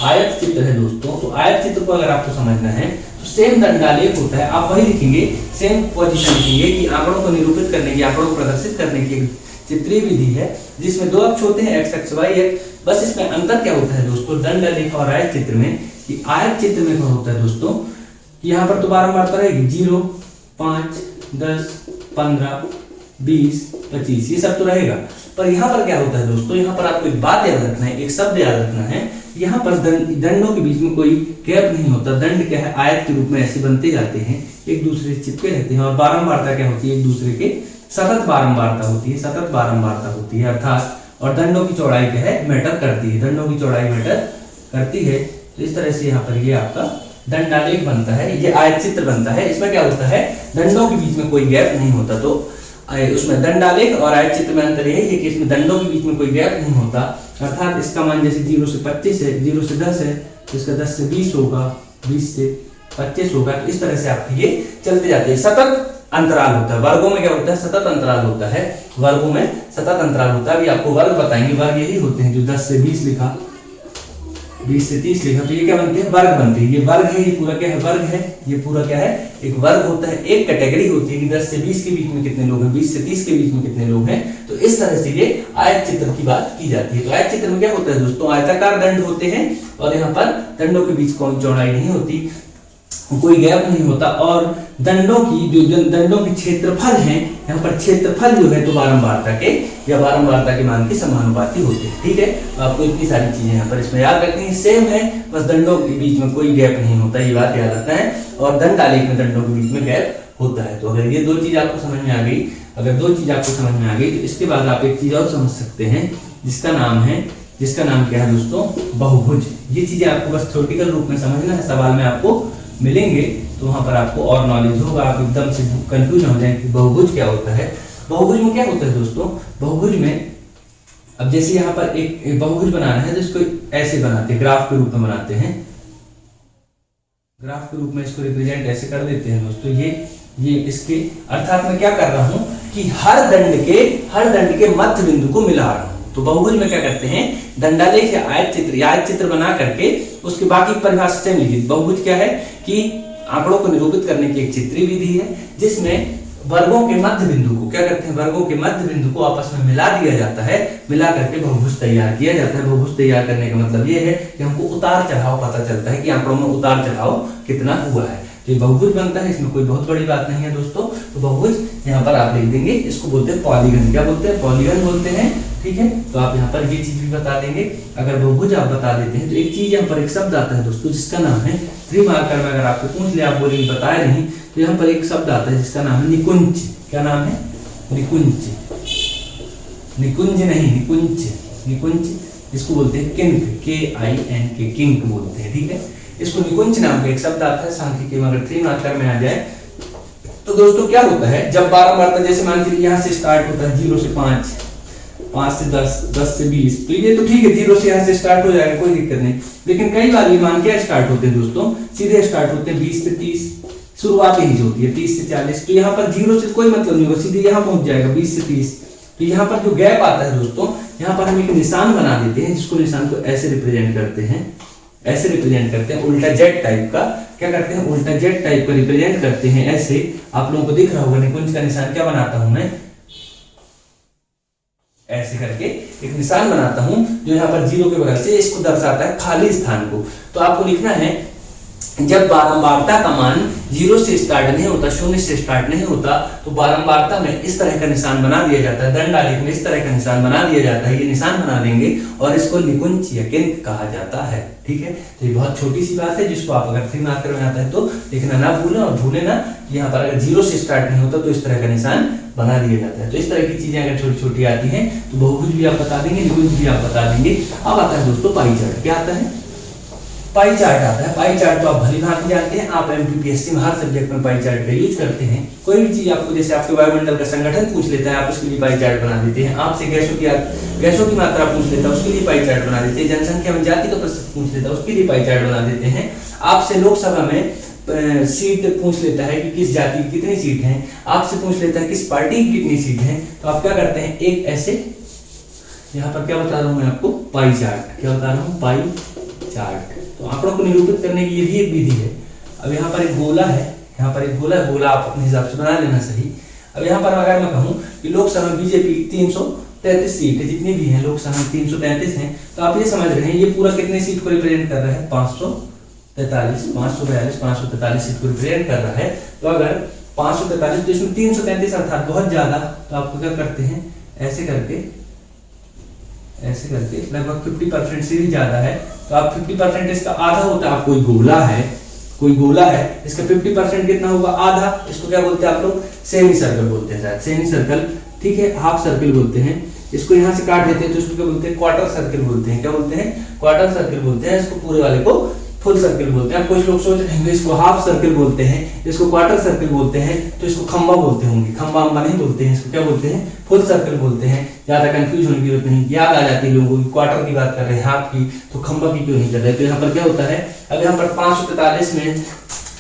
आयत चित्र है दोस्तों। तो आयत चित्र को अगर आपको समझना है तो सेम दंड आलेख होता है। आप वही लिखेंगे, सेम पोजीशन लिखेंगे कि आंकड़ों को निरूपित करने की, आंकड़ों को प्रदर्शित करने की चित्रीय विधि है, जिसमें दो अक्ष होते हैं, एक्स अक्ष, वाई अक्ष। बस इसमें अंतर क्या होता है दोस्तों दंड आलेख और आयत चित्र में, कि आयत चित्र में क्या होता है दोस्तों, यहाँ पर तो बारंबारता रहेगी 0, 5, 10, 15, 20, 25, ये सब तो रहेगा। पर यहाँ पर क्या होता है दोस्तों, यहाँ पर आपको एक बात याद रखना है, एक शब्द याद रखना है। यहाँ पर दंडों के बीच में कोई गैप नहीं होता। दंड क्या है? आयत के रूप में ऐसे बनते जाते हैं, एक दूसरे से चिपके रहते हैं। और बारंबारता क्या होती है? एक दूसरे के सतत बारंबारता होती है, सतत बारंबारता होती है अर्थात। और दंडों की चौड़ाई क्या है? मैटर करती है। दंडों की चौड़ाई मैटर करती है। तो इस तरह से यहाँ पर ये आपका दंड आलेख बनता है, ये आयत चित्र बनता है। इसमें क्या होता है? दंडों के बीच में कोई गैप नहीं होता। तो उसमें दंड आलेख और आयत चित्र में अंतर यही है कि इसमें दंडों के बीच में कोई गैप नहीं होता, अर्थात इसका मान जैसे 0 से 25 है, 0 से 10 है, तो इसका 10 से 20 होगा, 20 से 25 होगा। तो इस तरह से आपके ये चलते जाते हैं। सतत अंतराल होता है। वर्गों में क्या होता है? सतत अंतराल होता है। वर्गों में सतत अंतराल होता है। अभी आपको वर्ग बताएंगे। वर्ग यही होते हैं जो 10 से 20 लिखा, 20 से 30 लिखा, तो ये क्या बनते हैं? वर्ग बनते हैं। ये वर्ग है, ये पूरा क्या है? वर्ग है। ये पूरा क्या है? एक वर्ग होता है। एक कैटेगरी होती है कि 10 से 20 के बीच में कितने लोग हैं, 20 से 30 के बीच में कितने लोग हैं। तो इस तरह से ये आयत चित्र की बात की जाती है। तो आयत चित्र में क्या होता है दोस्तों? आयताकार दंड होते हैं और यहाँ पर दंडों के बीच कोई चौड़ाई नहीं होती, कोई गैप नहीं होता। और दंडों की जो दंडों के क्षेत्रफल हैं, यहाँ पर क्षेत्रफल जो है तो बारंबारता के या बारंबारता के मान के समानुपाती होते हैं, ठीक है। तो आपको इतनी सारी चीजें यहाँ पर इसमें याद रखनी है, सेम है, बस दंडों के बीच में कोई गैप नहीं होता, ये बात याद रखना है। और दंड आलेख में दंडों के बीच में गैप होता है। तो अगर ये दो चीज आपको समझ में आ गई अगर दो चीज आपको समझ में आ गई तो इसके बाद आप एक चीज और समझ सकते हैं जिसका नाम क्या है दोस्तों, बहुभुज। ये चीजें आपको बस थ्योरेटिकल रूप में समझना है, सवाल में आपको मिलेंगे तो वहां पर आपको और नॉलेज होगा, आप एकदम से कंफ्यूज हो जाएंगे कि बहुभुज क्या होता है। बहुभुज में क्या होता है दोस्तों, बहुभुज में अब जैसे यहाँ पर एक बहुभुज बनाना है तो इसको ऐसे बनाते हैं, ग्राफ के रूप में बनाते हैं, ग्राफ के रूप में इसको रिप्रेजेंट ऐसे कर देते हैं दोस्तों। ये इसके अर्थात मैं क्या कर रहा हूं कि हर दंड के मध्य बिंदु को मिला रहा हूं। तो बहुभुज में क्या करते हैं, दंडालेख या आयत चित्र बना करके उसके बाकी परिभाषा से लिखित। बहुभुज क्या है कि आंकड़ों को निरूपित करने की एक चित्रीय विधि है जिसमें वर्गों के मध्य बिंदु को क्या करते हैं, वर्गों के मध्य बिंदु को आपस में मिला दिया जाता है, मिला करके बहुभुज तैयार किया जाता है। बहुभुज तैयार करने का मतलब ये है कि हमको उतार चढ़ाव पता चलता है कि आंकड़ों में उतार चढ़ाव कितना हुआ है। तो ये बहुभुज बनता है, इसमें कोई बहुत बड़ी बात नहीं है दोस्तों। तो बहुभुज यहाँ पर आप लिख देंगे, इसको बोलते हैं पॉलीगन। क्या बोलते हैं, पॉलीगन बोलते हैं, ठीक है। तो आप यहाँ पर ये चीज भी बता देंगे। अगर बहुभुज आप बता देते हैं तो एक चीज यहाँ पर एक शब्द आता है दोस्तों जिसका नाम है 3 मार्कर में अगर आपको पूछ ले, आप बोलेंगे बताया नहीं, तो यहाँ पर एक शब्द आता है जिसका नाम है निकुंज। क्या नाम है, निकुंज, निकुंज नहीं निकुंज, निकुंज इसको बोलते हैं किंक, KINK, किंक बोलते हैं, ठीक है। इसको निकुंज नाम का एक शब्द आता है सांख्यिकी में, अगर 3 मार्कर में आ जाए तो दोस्तों क्या होता है, जब बारंबारता, जैसे मान लीजिए यहाँ से स्टार्ट होता है 0 से 5, 5 से 10, 10 से 20, तो ये तो ठीक है, 0 से यहाँ से स्टार्ट हो जाएगा, कोई दिक्कत नहीं। लेकिन कई बार ये मान क्या स्टार्ट होते हैं दोस्तों, सीधे स्टार्ट होते हैं 20 से 30, शुरुआत यही होती है 30 से 40। तो यहाँ पर 0 से कोई मतलब नहीं होगा, सीधे यहाँ पहुंच जाएगा 20 से 30। तो यहाँ पर जो गैप आता है दोस्तों, यहाँ पर हम एक निशान बना देते हैं, जिसको निशान को ऐसे रिप्रेजेंट करते हैं, ऐसे रिप्रेजेंट करते हैं, उल्टा जेड टाइप का। क्या करते हैं, उल्टा जेड टाइप का रिप्रेजेंट करते हैं ऐसे। आप लोगों को दिख रहा होगा निकुंज का निशान क्या बनाता हूं मैं, ऐसे करके एक निशान बनाता हूं जो यहाँ पर 0 के बगल से इसको दर्शाता है खाली स्थान को। तो आपको लिखना है जब बारंबारता का मान 0 से स्टार्ट नहीं होता, 0 से स्टार्ट नहीं होता, तो बारंबारता में इस तरह का निशान बना दिया जाता है, दंडालेख में इस तरह का निशान बना दिया जाता है। ये निशान बना देंगे और इसको निकुंज या किंक कहा जाता है, ठीक है। तो ये बहुत छोटी सी बात है जिसको आप अगर 3 मार्कर में आता है तो लिखना ना भूलें, और भूले ना यहाँ पर अगर 0 से स्टार्ट नहीं होता तो इस तरह का निशान बना दिया जाता है। तो इस तरह की चीजें अगर छोटी छोटी आती हैं तो बहुभुज भी आप बता देंगे, निकुंज भी आप बता देंगे। अब आता है दोस्तों पाई चार्ट। क्या आता है, पाई चार्ट आता है। पाई चार्ट तो आप भली भांति जानते हैं, आप MPPSC में हर सब्जेक्ट में पाई चार्ट का यूज करते हैं। कोई भी चीज आपको, जैसे आपके वायुमंडल का संगठन पूछ लेता है, आप उसके लिए पाई चार्ट बना देते हैं। आपसे गैसों की मात्रा पूछ लेता है, उसके लिए पाई चार्ट बना देते हैं। जनसंख्या में जाति का प्रतिशत पूछ लेता है, उसके लिए पाई चार्ट बना देते हैं। आपसे लोकसभा में सीट पूछ लेता है कि किस जाति की कितनी सीट है, आपसे पूछ लेता है किस पार्टी की कितनी सीट है, तो आप क्या करते हैं, एक ऐसे यहाँ पर क्या बता रहा हूँ मैं आपको, पाई चार्ट। क्या बता रहा हूँ, पाई चार्ट। तो आंकड़ों को निरूपित करने की ये भी एक विधि है। अब यहाँ पर एक गोला है, यहाँ पर एक गोला है, गोला आप अपने हिसाब से बना लेना सही। अब यहाँ पर अगर मैं कहूँ कि लोकसभा में बीजेपी 333 सीट है, जितनी भी हैं लोकसभा में 333 हैं, तो आप ये समझ रहे हैं ये पूरा कितने सीट को रिप्रेजेंट कर रहा है, 543, 543 सीट को रिप्रेजेंट कर रहा है। तो अगर 543 तो इसमें 333 अर्थात बहुत ज्यादा, तो आपको क्या करते हैं, ऐसे करके लगभग 50% से भी ज्यादा है, तो आप 50% इसका आधा होता है। आप कोई गोला है इसका 50% कितना होगा, आधा। इसको क्या बोलते हैं आप लोग, सेमी सर्कल बोलते हैं, शायद सेमी सर्कल, ठीक है, हाफ सर्कल बोलते हैं। इसको यहाँ से काट देते हैं तो इसको क्या बोलते हैं, क्वार्टर सर्कल बोलते हैं। क्या बोलते हैं, क्वार्टर सर्कल बोलते हैं। इसको पूरे वाले को फुल सर्कल बोलते हैं। कुछ लोग सोच रहे हैं इसको हाफ सर्कल बोलते हैं, इसको क्वार्टर सर्कल बोलते हैं, तो इसको खंबा बोलते होंगे। खंबा नहीं बोलते हैं, इसको क्या बोलते हैं, फुल सर्कल बोलते हैं। ज्यादा कंफ्यूज होने की जरूरत नहीं, याद आ जाती है लोगों की, क्वार्टर की बात कर रहे हैं, हाफ की, तो खंबा की क्यों नहीं कर रहे। तो यहाँ पर क्या होता है, अब यहाँ पर 543 में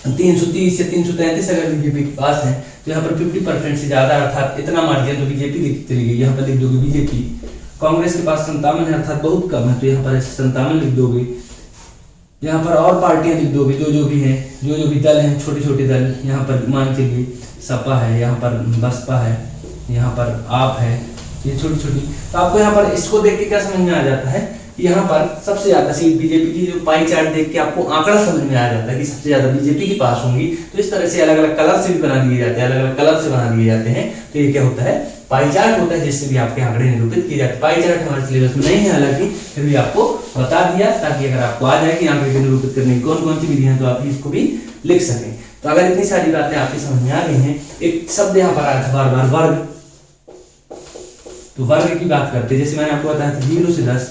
330 या 333 अगर बीजेपी के पास है, तो यहाँ पर 50% से ज्यादा अर्थात इतना मार्जिन तो बीजेपी लिखती चली गई। यहाँ पर लिख दोगे बीजेपी। कांग्रेस के पास 57 है अर्थात बहुत कम है, तो यहाँ पर 57 लिख दोगे। यहाँ पर और पार्टियां लिख दोगे, जो भी हैं, जो भी दल हैं, छोटे छोटे दल। यहाँ पर मान चलिए सपा है, यहाँ पर बसपा है, यहाँ पर आप है, ये छोटी छोटी। तो आपको यहाँ पर इसको देख के क्या समझ में आ जाता है कि यहाँ पर सबसे ज्यादा सीट बीजेपी की, जो पाई चार्ट देख के आपको आंकड़ा समझ में आ जाता है कि सबसे ज्यादा बीजेपी के पास होंगी। तो इस तरह से अलग अलग कलर से भी बना दिए जाते हैं, अलग अलग कलर से बना दिए जाते हैं। तो ये क्या होता है, पाई चार्ट होता है, जिससे भी आपके आंकड़े निरूपित किए जाते हैं। पाई चार्ट हमारे सिलेबस में नहीं है हालांकि, फिर भी आपको बता दिया ताकि अगर आपको आ जाए कि आंकड़े निरूपित करने की कौन कौन सी विधि है, तो आप इसको भी लिख सकें। तो अगर इतनी सारी बातें आपकी समझ में आ गई हैं, एक शब्द यहाँ पर आया था बार बार, वर्ग। तो वर्ग की बात करते हैं, जैसे मैंने आपको बताया था 0 से 10,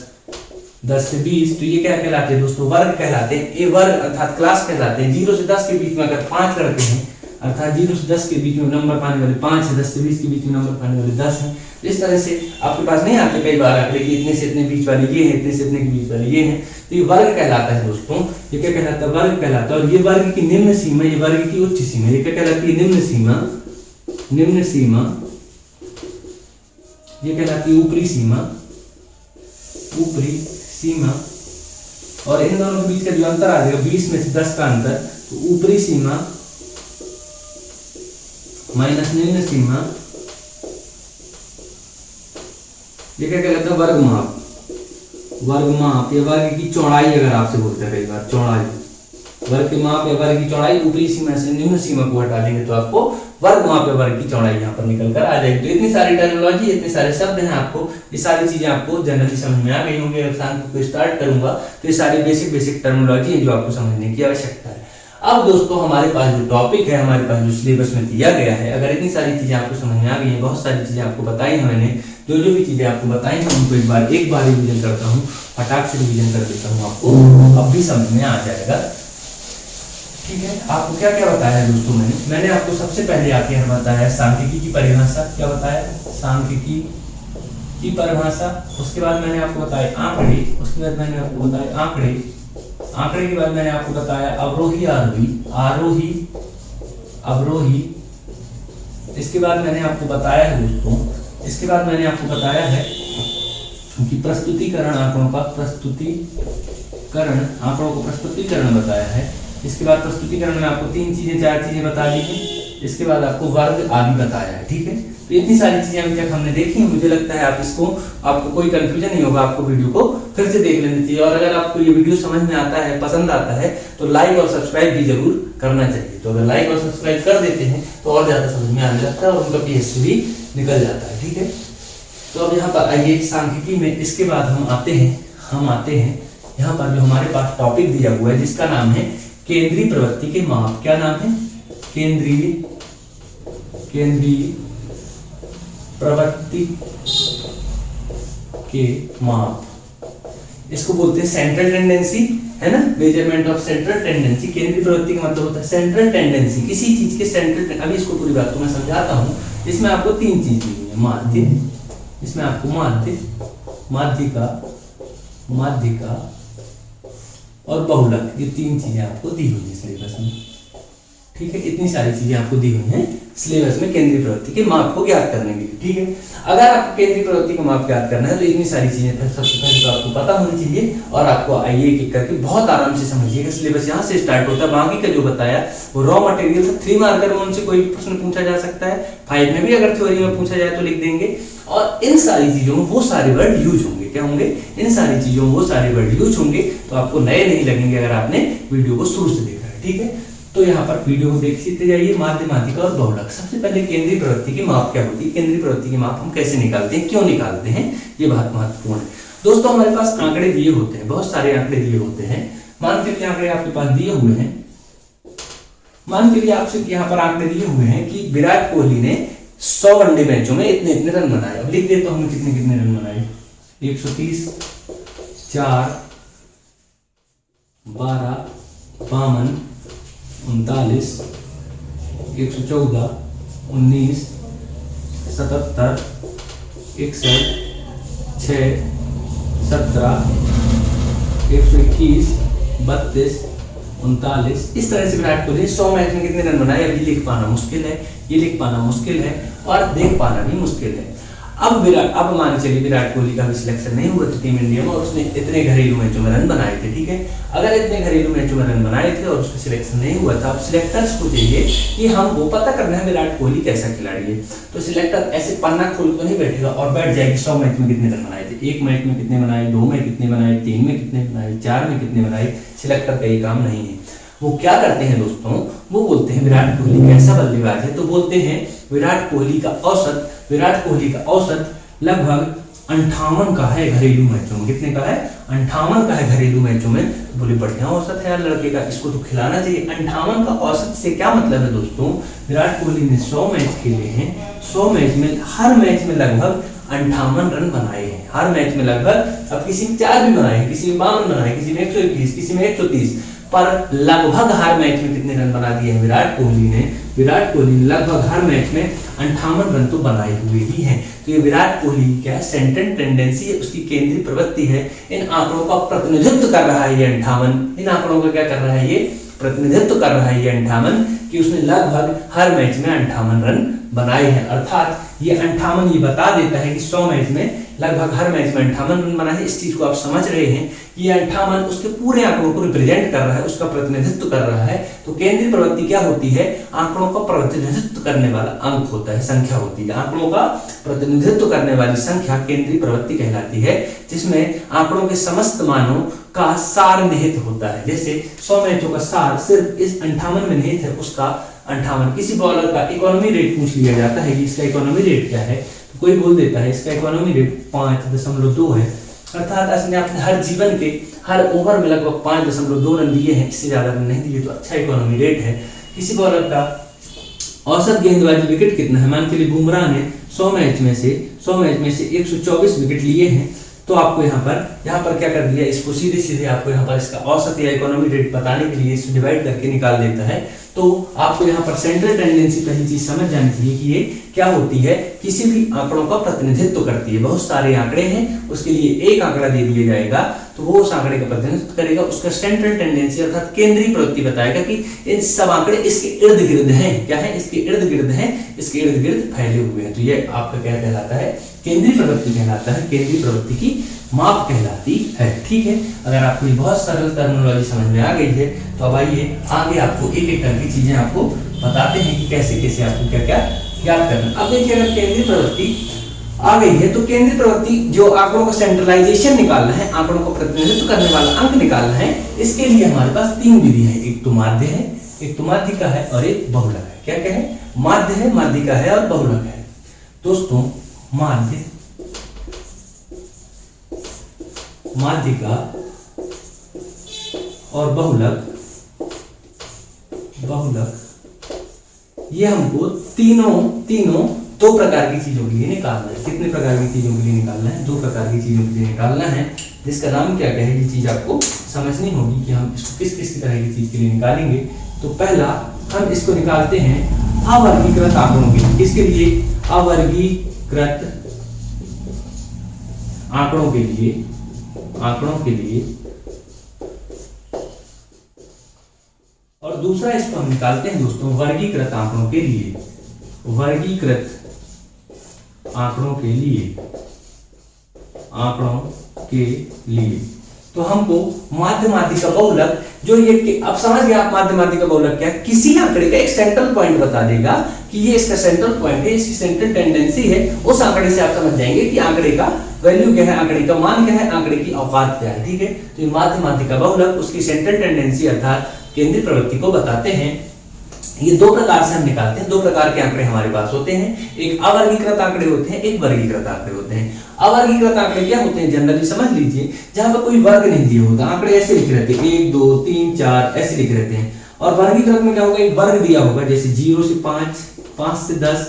10 से 20, तो ये क्या कहलाते हैं दोस्तों, वर्ग कहलाते हैं। ए वर्ग अर्थात क्लास कहलाते हैं। 0 से 10 के बीच में अगर 5 लड़के हैं, अर्थात 0 से 10 के बीच में नंबर पाने वाले 5 है, 10 से 20 के बीच में नंबर पाने वाले 10 हैं। तो इस तरह से आपके पास नहीं आते कई बार आंकड़े कि इतने से इतने बीच वाले ये हैं, इतने से इतने के बीच वाले ये हैं, तो ये वर्ग कहलाता है दोस्तों। ये क्या कहलाता है, वर्ग कहलाता है। और ये वर्ग की निम्न सीमा, ये वर्ग की उच्च सीमा, ये क्या कहलाती है, निम्न सीमा, निम्न सीमा, ये कहलाती है ऊपरी सीमा, ऊपरी सीमा। और इन दोनों के बीच का जो अंतर आ जाएगा 20 में से 10 का अंतर, तो ऊपरी सीमा माइनस निम्न सीमा, ये क्या कहलाता है, वर्ग माप, वर्ग माप। ये वर्ग की चौड़ाई अगर आपसे बोलते हैं कई बार, चौड़ाई, वर्ग के माप या वर्ग की चौड़ाई, ऊपरी सीमा से निम्न सीमा को हटा देंगे तो आपको वर्ग माप या वर्ग की चौड़ाई यहाँ पर निकल कर आ जाएगी। तो इतनी सारी टर्मिनोलॉजी, इतने सारे शब्द हैं, आपको ये सारी चीजें आपको जनरली समझ में आ गई होंगी। अगर शांति को स्टार्ट करूंगा तो ये सारी बेसिक टर्मिनोलॉजी है जो आपको समझने की आवश्यकता है। अब दोस्तों हमारे पास जो टॉपिक है, हमारे पास जो सिलेबस में दिया गया है, अगर इतनी सारी चीजें आपको समझ में आ गई हैं, बहुत सारी चीजें आपको बताई हैं मैंने, जो भी चीजें आपको बताई हैं उनको एक बार रिवीजन करता हूँ, फटाक से रिवीजन कर देता हूँ, आपको अब भी समझ में आ जाएगा। ठीक है, आपको क्या क्या बताया है दोस्तों, मैंने आपको सबसे पहले आपके यहाँ बताया सांख्यिकी की परिभाषा, क्या बताया, सांख्यिकी की परिभाषा। उसके बाद मैंने आपको बताया आंकड़े, उसके बाद मैंने आपको बताया आंकड़े, आंकड़े के बाद मैंने आपको बताया अवरोही आरोही, आरोही अवरोही। इसके बाद मैंने आपको बताया है दोस्तों, इसके बाद मैंने आपको बताया है कि प्रस्तुतिकरण आंकड़ों का, प्रस्तुतिकरण आंकड़ों को प्रस्तुतिकरण बताया है। इसके बाद प्रस्तुतिकरण में आपको 3 चीजें 4 चीजें बता दी हैं। इसके बाद आपको वर्ग आदि बताया है। ठीक है, तो इतनी सारी चीजें अभी तक हमने देखी। मुझे लगता है आपको कोई कंफ्यूजन नहीं होगा, आपको वीडियो को फिर से देख लेनी चाहिए। और अगर आपको ये वीडियो समझ में आता है, पसंद आता है, तो लाइक और सब्सक्राइब भी जरूर करना चाहिए। तो अगर लाइक और सब्सक्राइब कर देते हैं तो और ज्यादा समझ में आने लगता है और उनका पीएचडी भी निकल जाता है। ठीक है, तो अब यहाँ पर आइए सांख्यिकी में, इसके बाद हम आते हैं यहाँ पर जो हमारे पास टॉपिक दिया हुआ है जिसका नाम है केंद्रीय प्रवृत्ति के माप। क्या नाम है, केंद्रीय प्रवृत्ति के माप। इसको बोलते हैं सेंट्रल टेंडेंसी, है ना, मेजरमेंट ऑफ सेंट्रल टेंडेंसी। केंद्रीय प्रवृत्ति का मतलब होता है सेंट्रल टेंडेंसी, किसी चीज के सेंट्रल। अभी इसको पूरी बात को मैं समझाता हूँ। इसमें आपको 3 चीज दी है, माध्य, इसमें आपको माध्यिका और बहुलक, ये 3 चीजें आपको दी हुई है सिलेबस में। ठीक है, इतनी सारी चीजें आपको दी हुई हैं सिलेबस में केंद्रीय प्रवृत्ति के माप को ज्ञात करने के लिए। ठीक है, अगर आपको केंद्रीय प्रवृत्ति का माप ज्ञात करना है तो इतनी सारी चीजें सबसे पहले तो आपको पता होनी चाहिए। और आपको आइए एक करके बहुत आराम से समझिएगा। सिलेबस यहाँ से स्टार्ट होता है, बाकी का जो बताया वो रॉ मटेरियल था। 3 मार्कर में उनसे कोई प्रश्न पूछा जा सकता है, 5 में भी अगर थ्योरी में पूछा जाए तो लिख देंगे। और इन सारी चीजों में वो सारे वर्ड यूज होंगे। क्या होंगे, इन सारी चीजों में वो सारे वर्ड यूज होंगे, तो आपको नए नहीं लगेंगे अगर आपने वीडियो को शुरू से देखा है। ठीक है, तो यहाँ पर वीडियो को देखते जाइए। माध्य, माध्यिका और बहुलक। सबसे पहले केंद्रीय प्रवृत्ति की माप क्या होती है, केंद्रीय प्रवृत्ति की माप हम कैसे निकालते हैं, क्यों निकालते हैं, ये बात महत्वपूर्ण है दोस्तों। हमारे पास आंकड़े दिए होते हैं, बहुत सारे आंकड़े दिए होते हैं। मान के लिए आंकड़े आपके पास दिए हुए हैं, मान के लिए आपसे यहाँ पर आंकड़े दिए हुए हैं कि विराट कोहली ने 100 वनडे मैचों में इतने इतने रन बनाए। अब लिख देता हूँ कितने कितने रन बनाए, 130, 4, 12, 52, 39, 114, 19, 77, 61, 6, 17, 121, 32, 39। इस तरह से विराट कोहली 100 मैच में कितने रन बनाए, अभी लिख पाना मुश्किल है, ये लिख पाना मुश्किल है और देख पाना भी मुश्किल है। अब मान चलिए विराट कोहली का भी सिलेक्शन नहीं हुआ था टीम इंडिया में और उसने इतने घरेलू मैचों में रन बनाए थे। ठीक है, अगर इतने घरेलू मैचों में रन बनाए थे और उसका सिलेक्शन नहीं हुआ था, अब सिलेक्टर्स को चाहिए कि हमको पता करना है विराट कोहली कैसा खिलाड़ी है। तो सिलेक्टर ऐसे पन्ना खोल तो नहीं बैठेगा और बैठ जाएगी 100 मैच में कितने रन बनाए थे, 1 मैच में कितने बनाए, 2 में कितने बनाए, 3 में कितने बनाए, 4 में कितने बनाए। सिलेक्टर का ये काम नहीं है। वो क्या करते हैं दोस्तों, वो बोलते हैं विराट कोहली कैसा बल्लेबाज है, तो बोलते हैं विराट कोहली का औसत लगभग 58 का है घरेलू मैचों में। कितने का है, 58 का है घरेलू मैचों में। बोले बढ़िया औसत है यार लड़के का, इसको तो खिलाना चाहिए। 58 का औसत से क्या मतलब है दोस्तों, विराट कोहली ने 100 मैच खेले हैं, 100 मैच में हर मैच में लगभग 58 रन बनाए हैं हर मैच में लगभग। अब किसी में 4 भी बनाए हैं, किसी में 52 बनाए, किसी में 121, किसी में 130, पर लगभग हर मैच में कितने रन बना दिए हैं विराट कोहली ने? विराट कोहली ने लगभग हर मैच में 58 रन तो बनाए हुए ही हैं। तो ये विराट कोहली क्या है? सेंट्रल टेंडेंसी है, उसकी केंद्रीय प्रवृत्ति है। इन आंकड़ों का प्रतिनिधित्व कर रहा है ये 58। इन आंकड़ों का क्या कर रहा है? ये प्रतिनिधित्व कर रहा है ये 58 कि उसने लगभग हर मैच में 58 रन बनाए हैं। अर्थात ये 58 ये बता देता है कि 100 मैच में लगभग हर मैच में 58 रन बनाए हैं। इस चीज को आप समझ रहे हैं कि ये 58 उसके पूरे आंकड़ों को रिप्रेजेंट कर रहा है, उसका प्रतिनिधित्व कर रहा है। तो केंद्रीय प्रवृत्ति क्या होती है? आंकड़ों का प्रतिनिधित्व करने वाला अंक होता है, संख्या होती है। आंकड़ों का प्रतिनिधित्व करने वाली संख्या केंद्रीय प्रवृत्ति कहलाती है, जिसमें आंकड़ों के समस्त मानों का सार निहित होता है। जैसे 100 मैचों का सार सिर्फ इस 58 में निहित है, उसका 58। किसी बॉलर का इकोनॉमी रेट पूछ लिया जाता है कि इसका इकोनॉमी रेट क्या है, तो कोई बोल देता है इसका इकोनॉमी रेट 5.2 है। अर्थात इसने अपने हर जीवन के हर ओवर में लगभग 5.2 रन दिए हैं, इससे ज्यादा रन नहीं दिए, तो अच्छा इकोनॉमी रेट है। किसी बॉलर का औसत गेंदबाजी विकेट कितना है? मान के लिए बुमराह ने 100 मैच में से 124 विकेट लिए हैं, तो आपको यहाँ पर क्या कर दिया? इसको सीधे सीधे आपको यहाँ पर इसका औसत या इकोनॉमी रेट बताने के लिए इसको डिवाइड करके निकाल देता है। तो आपको यहाँ पर सेंट्रल टेंडेंसी पहली चीज समझ जानी चाहिए कि ये क्या होती है? किसी भी आंकड़ों का प्रतिनिधित्व करती है। बहुत सारे आंकड़े हैं, उसके लिए एक आंकड़ा दे दिया जाएगा, तो वो उस आंकड़े का प्रतिनिधित्व करेगा। उसका सेंट्रल टेंडेंसी अर्थात केंद्रीय प्रवृत्ति बताएगा कि इन सब आंकड़े इसके इर्द गिर्द हैं। क्या है? इसके इर्द गिर्द हैं, इसके इर्द गिर्द फैले हुए हैं। तो ये आपका क्या कहलाता है? केंद्रीय प्रवृत्ति कहलाता है, केंद्रीय प्रवृत्ति की माप कहलाती है। ठीक है, अगर आपको ये बहुत सरल टर्मिनोलॉजी समझ में आ गई है, तो अब आइए आगे आपको एक एक करके चीजें आपको बताते हैं कि कैसे कैसे आपको क्या क्या याद करना। अब देखिए, अगर केंद्रीय प्रवृत्ति आ गई है, तो केंद्रीय प्रवृत्ति जो आंकड़ों का सेंट्रलाइजेशन निकालना है, आंकड़ों का प्रतिनिधित्व करने वाला अंक निकालना है, इसके लिए हमारे पास 3 विधि है। एक तो माध्य है, एक तो माध्यिका है और एक बहुलक है। क्या क्या है? माध्य है, माध्यिका है और बहुलक है। दोस्तों, माध्य, माध्यिका और बहुलक ये हमको तीनों 2 प्रकार की चीजों के लिए निकालना है। कितने प्रकार की चीजों के लिए निकालना है? 2 प्रकार की चीजों के लिए निकालना है, जिसका नाम क्या क्या है? ये चीज आपको समझनी होगी कि हम इसको किस किस तरह की चीज के लिए निकालेंगे। तो पहला हम इसको निकालते हैं अवर्गीकृत आंकड़ों के लिए। इसके लिए अवर्गीकृत आंकड़ों के लिए और दूसरा इसको हम निकालते हैं दोस्तों वर्गीकृत आंकड़ों के लिए। वर्गीकृत आंकड़ों के लिए तो हमको माध्य, माध्यिका, बहुलक, जो ये अब समझ गए आप माध्य, माध्यिका, बहुलक क्या है? किसी आंकड़े का एक सेंट्रल पॉइंट बता देगा कि ये इसका सेंट्रल पॉइंट है, इसकी सेंट्रल टेंडेंसी है। उस आंकड़े से आप समझ जाएंगे कि आंकड़े का वैल्यू क्या है, आंकड़े का मान क्या है, आंकड़े की औकात क्या है। ठीक है, तो माध्य, माध्यिका, बहुलक उसकी सेंट्रल टेंडेंसी अर्थात केंद्रीय प्रवृत्ति को बताते हैं। ये 2 प्रकार से हम निकालते हैं। 2 प्रकार के आंकड़े हमारे पास होते हैं, एक अवर्गीकृत आंकड़े होते हैं, एक वर्गीकृत आंकड़े होते हैं। अवर्गीकृत आंकड़े क्या होते हैं? जनरली समझ लीजिए, जहां पर कोई वर्ग नहीं दिया होगा, आंकड़े ऐसे लिखे रहते हैं, 1 2 3 4 ऐसे लिखे रहते हैं। और वर्गीकृत में क्या होगा? एक वर्ग दिया होगा, जैसे 0 से 5, 5 से 10,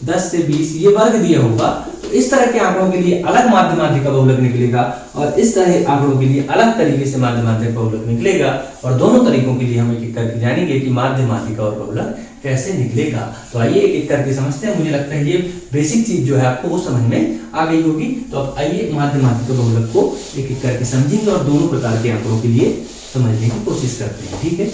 10 से 20, ये वर्ग दिया होगा। तो इस तरह के आंकड़ों के लिए अलग माध्य, माध्यिका, बहुलक निकलेगा, और इस तरह आंकड़ों के लिए अलग तरीके से माध्य, माध्यिका, बहुलक निकलेगा। और दोनों तरीकों के लिए हम एक एक करके जानेंगे कि माध्य, माध्यिका और बहुलक कैसे निकलेगा। तो आइए एक एक करके समझते हैं। मुझे लगता है ये बेसिक चीज जो है आपको वो समझ में आ गई होगी। तो अब आइए माध्य, माध्यिका, बहुलक को एक एक करके समझेंगे और दोनों प्रकार के आंकड़ों के लिए समझने की कोशिश करते हैं। ठीक है,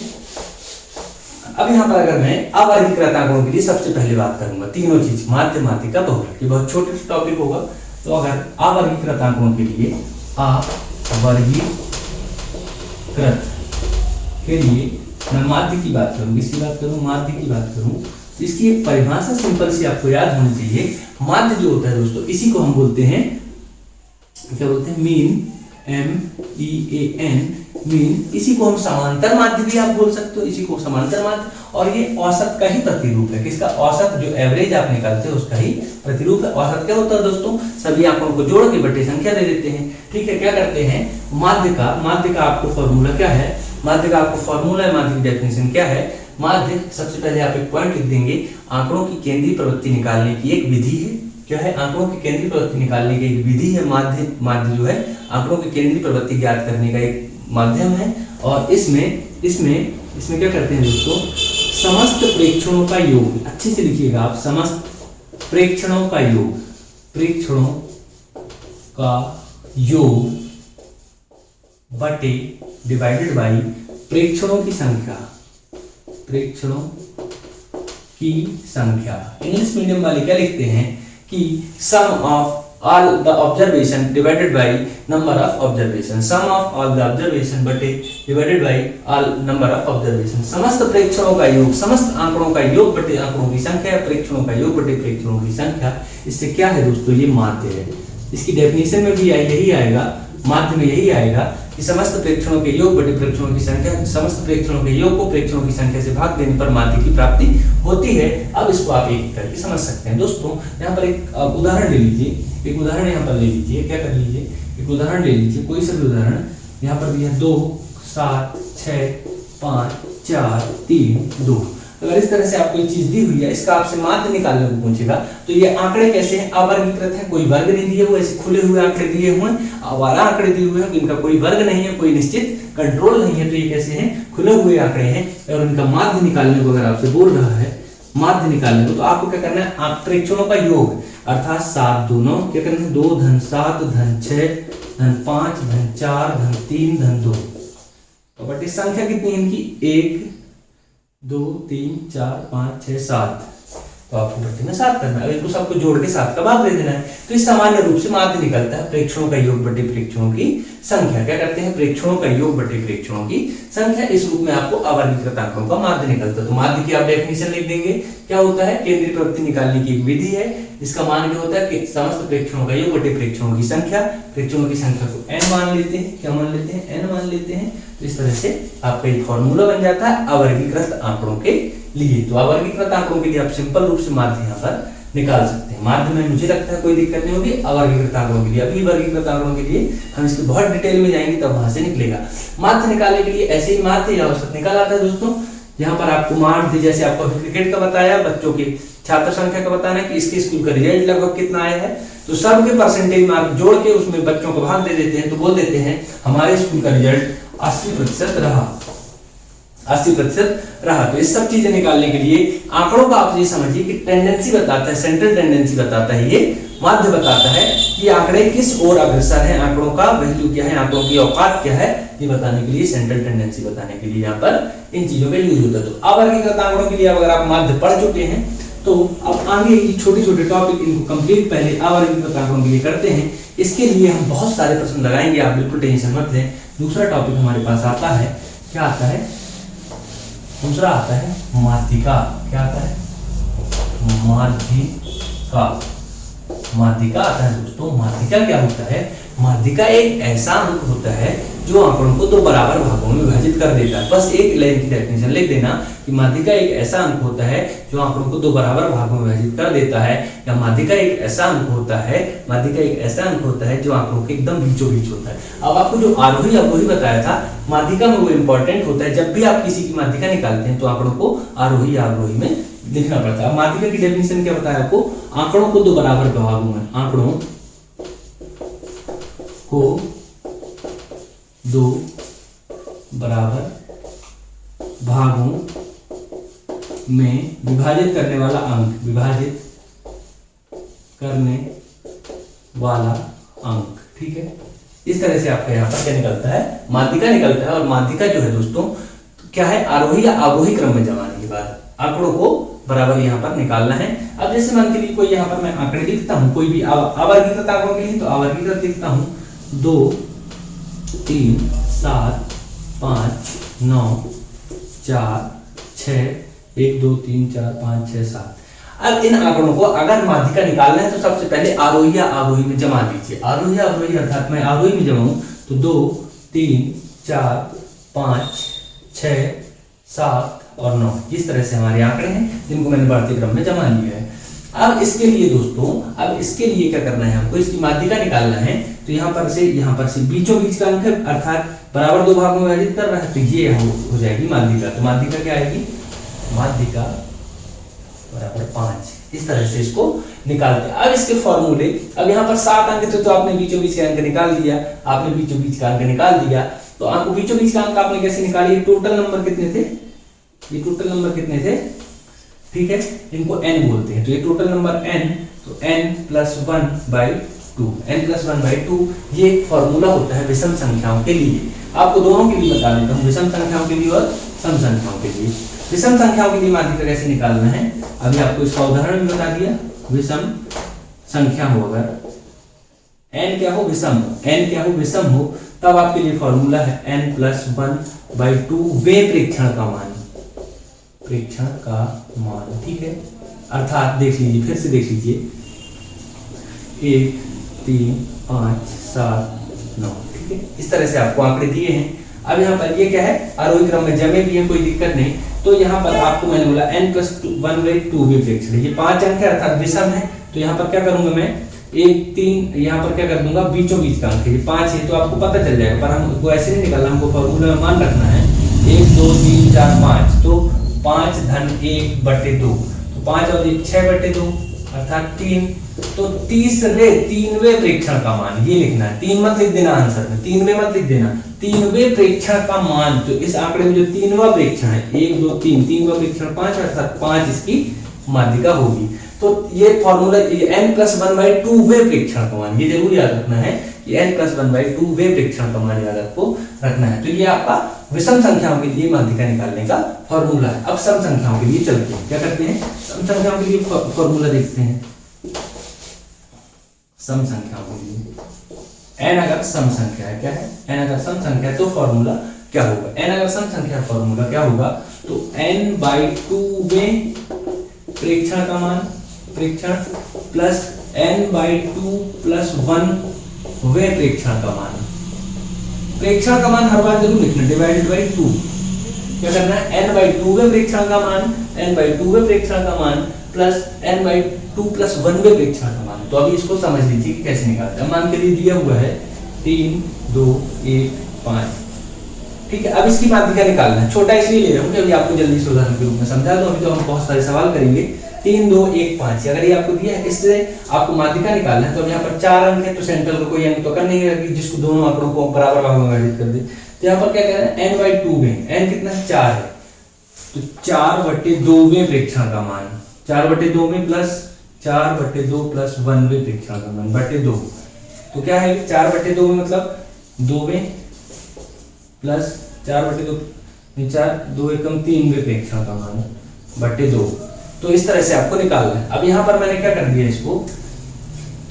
अब यहाँ पर अगर मैं अवर्गीकृत आंकड़ों के लिए सबसे पहले बात करूंगा, तीनों चीज माध्य, माध्यिका, बहुलक, ये बहुत छोटे टॉपिक होगा। तो अगर अवर्गीकृत आंकड़ों के लिए मैं माध्य की बात करूं, किसकी बात करूं? माध्य की बात करूं, तो इसकी एक परिभाषा सिंपल सी आपको याद होनी चाहिए। माध्य जो होता है दोस्तों, इसी को हम बोलते हैं, क्या बोलते हैं? Mean, MEAN, mean. इसी को हम समांतर माध्य भी आप बोल सकते हो, इसी को समांतर माध्य। और ये औसत का ही प्रतिरूप है। किसका? औसत, जो एवरेज आप निकालते हो उसका ही प्रतिरूप है। औसत क्या होता है दोस्तों? सभी आंकड़ों को जोड़ के बटे संख्या दे देते हैं। ठीक है, क्या करते हैं? माध्य का आपको फॉर्मूला क्या है? माध्य का आपको फॉर्मूला है, माध्य की डेफिनेशन क्या है? माध्य, सबसे पहले आप एक पॉइंट लिख देंगे, आंकड़ों की केंद्रीय प्रवृत्ति निकालने की एक विधि है। क्या है, आंकड़ों की केंद्रीय प्रवृत्ति निकालने की एक विधि है। माध्य जो है आंकड़ों की केंद्रीय प्रवृत्ति ज्ञात करने का एक माध्यम है। और इसमें क्या करते हैं दोस्तों, समस्त प्रेक्षणों का योग, अच्छे से लिखिएगा आप, समस्त प्रेक्षणों का योग, प्रेक्षणों का योग बटे डिवाइडेड बाई प्रेक्षणों की संख्या, प्रेक्षणों की संख्या। इंग्लिश मीडियम वाले क्या लिखते हैं कि सम of all the observation divided by number of observation, sum of all the observation बटे divided by all number of observation। समस्त प्रेक्षणों का योग, समस्त आंकड़ों का योग बटे आंकड़ों की संख्या, प्रेक्षणों का योग बटे प्रेक्षणों की संख्या। इससे क्या है दोस्तों, ये माध्य है। इसकी डेफिनेशन में भी यही आएगा, माध्य में यही आएगा कि समस्त प्रेक्षणों के योग बटे प्रेक्षणों की संख्या, समस्त प्रेक्षणों के योग को प्रेक्षणों की संख्या से भाग देने पर माध्य की प्राप्ति होती है। अब इसको आप एक करके समझ सकते हैं। दोस्तों यहाँ पर एक उदाहरण ले लीजिए, एक उदाहरण यहाँ पर ले लीजिए, क्या कर लीजिए, एक उदाहरण ले लीजिए, कोई सा भी उदाहरण। यहाँ पर दिया 2 7 6 5 4 3 2। अगर इस तरह से आपको ये चीज दी हुई है, इसका आपसे माध्य निकालने को पूछेगा, तो ये आंकड़े कैसे हैं, अवर्गीकृत हैं, कोई वर्ग नहीं दिए हुए, ऐसे खुले हुए आंकड़े दिए हुए हैं, आवारा आंकड़े दिए हुए हैं, इनका कोई वर्ग नहीं है, कोई निश्चित कंट्रोल नहीं है। तो ये कैसे हैं, खुले हुए आंकड़े हैं। और इनका माध्य निकालने को अगर आपसे बोल रहा है, माध्य निकालने को, तो आपको क्या करना है, आप प्रेक्षणों का योग अर्थात 7 2 क्या करना है, 2 धन 7 धन 6 धन 5 धन 4 धन 3 धन 2। तो बट इस संख्या कितनी है इनकी, 1 2 3 4 5 6 7। तो आपको बट्टे में 7 करना है, इनको सबको जोड़ के 7 का भाग दे देना है। तो इस सामान्य रूप से माध्य निकलता है प्रेक्षणों का योग बटे प्रेक्षणों की संख्या। क्या करते हैं, प्रेक्षणों का योग बटे प्रेक्षणों की संख्या। इस रूप में आपको अवर्गीकृत आंकड़ों का माध्य निकलता है। तो माध्य की आप डेफिनेशन लिख देंगे, क्या होता है, केंद्रीय प्रवृत्ति निकालने की एक विधि है। इसका मान क्या होता है कि समस्त प्रेक्षणों का योग बटे प्रेक्षणों की संख्या, प्रेक्षणों की संख्या को n मान लेते हैं, क्या मान लेते हैं, n मान लेते हैं। तो इस तरह से आपका एक फॉर्मूला बन जाता है अवर्गीकृत आंकड़ों के लिए। तो अवर्गीकृत आंकड़ों के लिए आप सिंपल रूप से माध्य यहाँ पर निकाल सकते हैं। माध्य में मुझे लगता है कोई दिक्कत नहीं होगी। अवर्गीकृत आंकड़ों के लिए, अभी वर्गीकृत आंकड़ों के लिए हम इसके बहुत डिटेल में जाएंगे, तब वहां से निकलेगा। माध्य निकालने के लिए ऐसे ही माध्य या औसत निकाल आता है दोस्तों। यहाँ पर आपको माध्य, जैसे आपको क्रिकेट का बताया, बच्चों की छात्र संख्या का बताना है कि इसके स्कूल का रिजल्ट लगभग कितना आया है, तो सबके परसेंटेज मार्क जोड़ के उसमें बच्चों को भाग दे देते हैं। तो बोल देते हैं हमारे स्कूल का रिजल्ट 80% रहा, 80% रहा। तो इस सब चीजें निकालने के लिए आंकड़ों का आप ये समझिए कि टेंडेंसी बताता है, सेंट्रल टेंडेंसी बताता है, ये माध्य बताता है कि आंकड़े किस ओर अग्रसर है, आंकड़ों का वैल्यू क्या है, आंकड़ों की औकात क्या है, ये बताने के लिए, सेंट्रल टेंडेंसी बताने के लिए यहाँ पर इन चीजों का यूज होता है। तो अवर्गीकृत आंकड़ों के लिए अगर आप माध्य पढ़ चुके हैं, तो अब आगे छोटे छोटे टॉपिक इनको कंप्लीट पहले अवर्गीकृत आंकड़ों के लिए करते हैं। इसके लिए हम बहुत सारे प्रश्न लगाएंगे, आप बिल्कुल टेंशन मत लें। दूसरा टॉपिक हमारे पास आता है, क्या आता है, दूसरा आता है माध्यिका। क्या आता है, माध्यिका। माध्यिका आता है दोस्तों। माध्यिका क्या होता है, माध्यिका एक ऐसा अंक होता है जो आंकड़ों को 2 बराबर भागों में विभाजित कर देता है। बस एक लाइन की डेफिनेशन लिख देना कि माध्यिका एक ऐसा अंक होता है जो आंकड़ों को 2 बराबर भागों में विभाजित कर देता है, या माध्यिका एक ऐसा अंक होता है, माध्यिका एक ऐसा अंक होता है जो आंकड़ों के एकदम बीचों बीच होता है। अब आपको जो आरोही अवरोही बताया था, माध्यिका में वो इंपॉर्टेंट होता है। जब भी आप किसी की माध्यिका निकालते हैं तो आंकड़ों को आरोही या अवरोही में लिखना पड़ता है। माध्यिका की डेफिनेशन क्या बताया आपको, आंकड़ों को 2 बराबर भागों में, आंकड़ों को 2 बराबर भागों में विभाजित करने वाला अंक, विभाजित करने वाला अंक। ठीक है, इस तरह से आपका यहाँ पर क्या निकलता है, माध्यिका निकलता है। और माध्यिका जो है दोस्तों क्या है, आरोही या अवरोही क्रम में जमाने के बाद आंकड़ों को बराबर यहाँ पर निकालना है। अब जैसे मान के लिए कोई यहाँ पर मैं आंकड़े लिखता हूँ, कोई भी अवर्गीकृत आंकड़ों के लिए, तो अवर्गीकृत लिखता हूँ 2 3 7 5 9 4 6 1 2 3 4 5 6 7। अब इन आंकड़ों को अगर माध्यिका निकालना है तो सबसे पहले आरोही या अवरोही में जमा दीजिए। आरोही या अवरोही अर्थात मैं आरोही में जमाऊं तो 2 3 4 5 6 7 और 9, इस तरह से हमारे आंकड़े हैं जिनको मैंने बढ़ते क्रम में जमा लिया है। अब इसके लिए दोस्तों, अब इसके लिए क्या करना है, हमको इसकी माध्यिका निकालना है। तो यहाँ पर से बीचों बीच का अंक है, अर्थात बराबर 2 भागों में विभाजित कर रहा है, तो ये हो जाएगी माध्यिका। तो माध्यिका क्या आएगी, माध्यिका बराबर 5। इस तरह से इसको निकालते हैं। अब इसके फॉर्मूले, अब यहाँ पर 7 अंक थे तो आपने बीचों बीच के अंक निकाल दिया, आपने बीचों बीच का अंक निकाल दिया। तो आपको बीचों बीच का अंक आपने कैसे निकाली, टोटल नंबर कितने थे, ये टोटल नंबर कितने थे, ठीक है, इनको n बोलते हैं। तो ये टोटल नंबर n, तो n + 1/2, n + 1/2 ये फॉर्मूला होता है विषम संख्याओं के लिए। आपको दोनों के लिए बता देता हूँ, विषम संख्याओं के लिए और सम संख्याओं के लिए। विषम संख्याओं के लिए माध्यिका कैसे निकालना है, अभी आपको इसका उदाहरण भी बता दिया। विषम संख्या हो, अगर n क्या हो, विषम, n क्या हो, विषम हो, तब आपके लिए फॉर्मूला है n + 1/2 वे प्रेक्षण का मान, प्रेक्षण का मान, ठीक है। अर्थात देख लीजिए, फिर से देख लीजिए, 1 3 5 7 9, ठीक है। इस तरह से आपको आंकड़े दिए हैं। अब यहाँ पर ये क्या है, आरोही क्रम में जमे भी है, कोई दिक्कत नहीं। तो यहाँ पर आपको मैंने बोला n + 1/2 वे प्रेक्षण, ये 5 अंक है अर्थात विषम है। तो यहाँ पर क्या करूंगा मैं, 1 3 यहाँ पर क्या कर दूंगा, बीचों बीच का अंक है, ये 5 है तो आपको पता चल जाएगा। पर हमको ऐसे नहीं निकालना, हमको फॉर्मूला में मान रखना है 1 2 3 4 5। तो 5 धन 1/2, तो 5 और 1 6/2 अर्थात 3। तो तीनवे प्रेक्षण का मान ये लिखना है, 3 मत लिख देना आंसर में, 3वें मत लिख देना, 3वें प्रेक्षण का मान। तो इस आंकड़े में जो 3वां प्रेक्षण है, 1 2 3, 3वां प्रेक्षण 5 अर्थात 5 इसकी माध्यिका होगी। तो ये फॉर्मूला n + 1/2 वे प्रेक्षण का मान, ये जरूर याद रखना है कि n + 1/2 वे प्रेक्षण का मान याद आपको रखना है। तो ये आपका विषम संख्याओं के लिए माध्यिका निकालने का फॉर्मूला है। अब सम संख्याओं के लिए चलते हैं, क्या करते हैं, सम संख्याओं के लिए फॉर्मूला देखते हैं। सम संख्याओं के लिए n अगर सम संख्या है, क्या है, n अगर सम संख्या है तो फॉर्मूला क्या होगा, n अगर सम संख्या फॉर्मूला क्या होगा, तो n/2 वे प्रेक्षण का मान, प्रेक्षण प्लस n/2 + 1 वे प्रेक्षण का मान। प्रेक्षण का मान हर बार जरूर लिखना, /2 क्या करना है, n/2 वे प्रेक्षण का मान, n/2 वे प्रेक्षण का मान प्लस n/2 + 1 वे प्रेक्षण का मान। तो अभी इसको समझ लीजिए कि कैसे निकालते हैं। मान के लिए दिया हुआ है 3 2 1 5, ठीक है। अब इसकी माध्यिका निकालना है, छोटा इसलिए ले रहा हूं कि अभी आपको जल्दी से उदाहरण के रूप में समझा दूं। अभी तो हम बहुत सारे सवाल करेंगे। 3 2 1 5 अगर ये आपको दिया है, इससे आपको माध्यिका निकालना है। तो यहाँ पर 4 अंक है, तो सेंट्रल का कोई अंक तो कर नहीं है जिसको दोनों आंकड़ों को बराबर भागों में विभाजित कर दे। तो यहाँ पर क्या कह रहा है, n/2 में, n कितना है, 4 है, तो 4/2 वे प्रेक्षण का मान, 4/2 में प्लस 4/2 + 1 वे प्रेक्षण का मान /2। तो क्या है, 4/2 में मतलब 2वें प्लस 4/2 4 2 एकम 3 वे प्रेक्षण का मान /2। तो इस तरह से आपको निकालना है। अब यहाँ पर मैंने क्या कर दिया इसको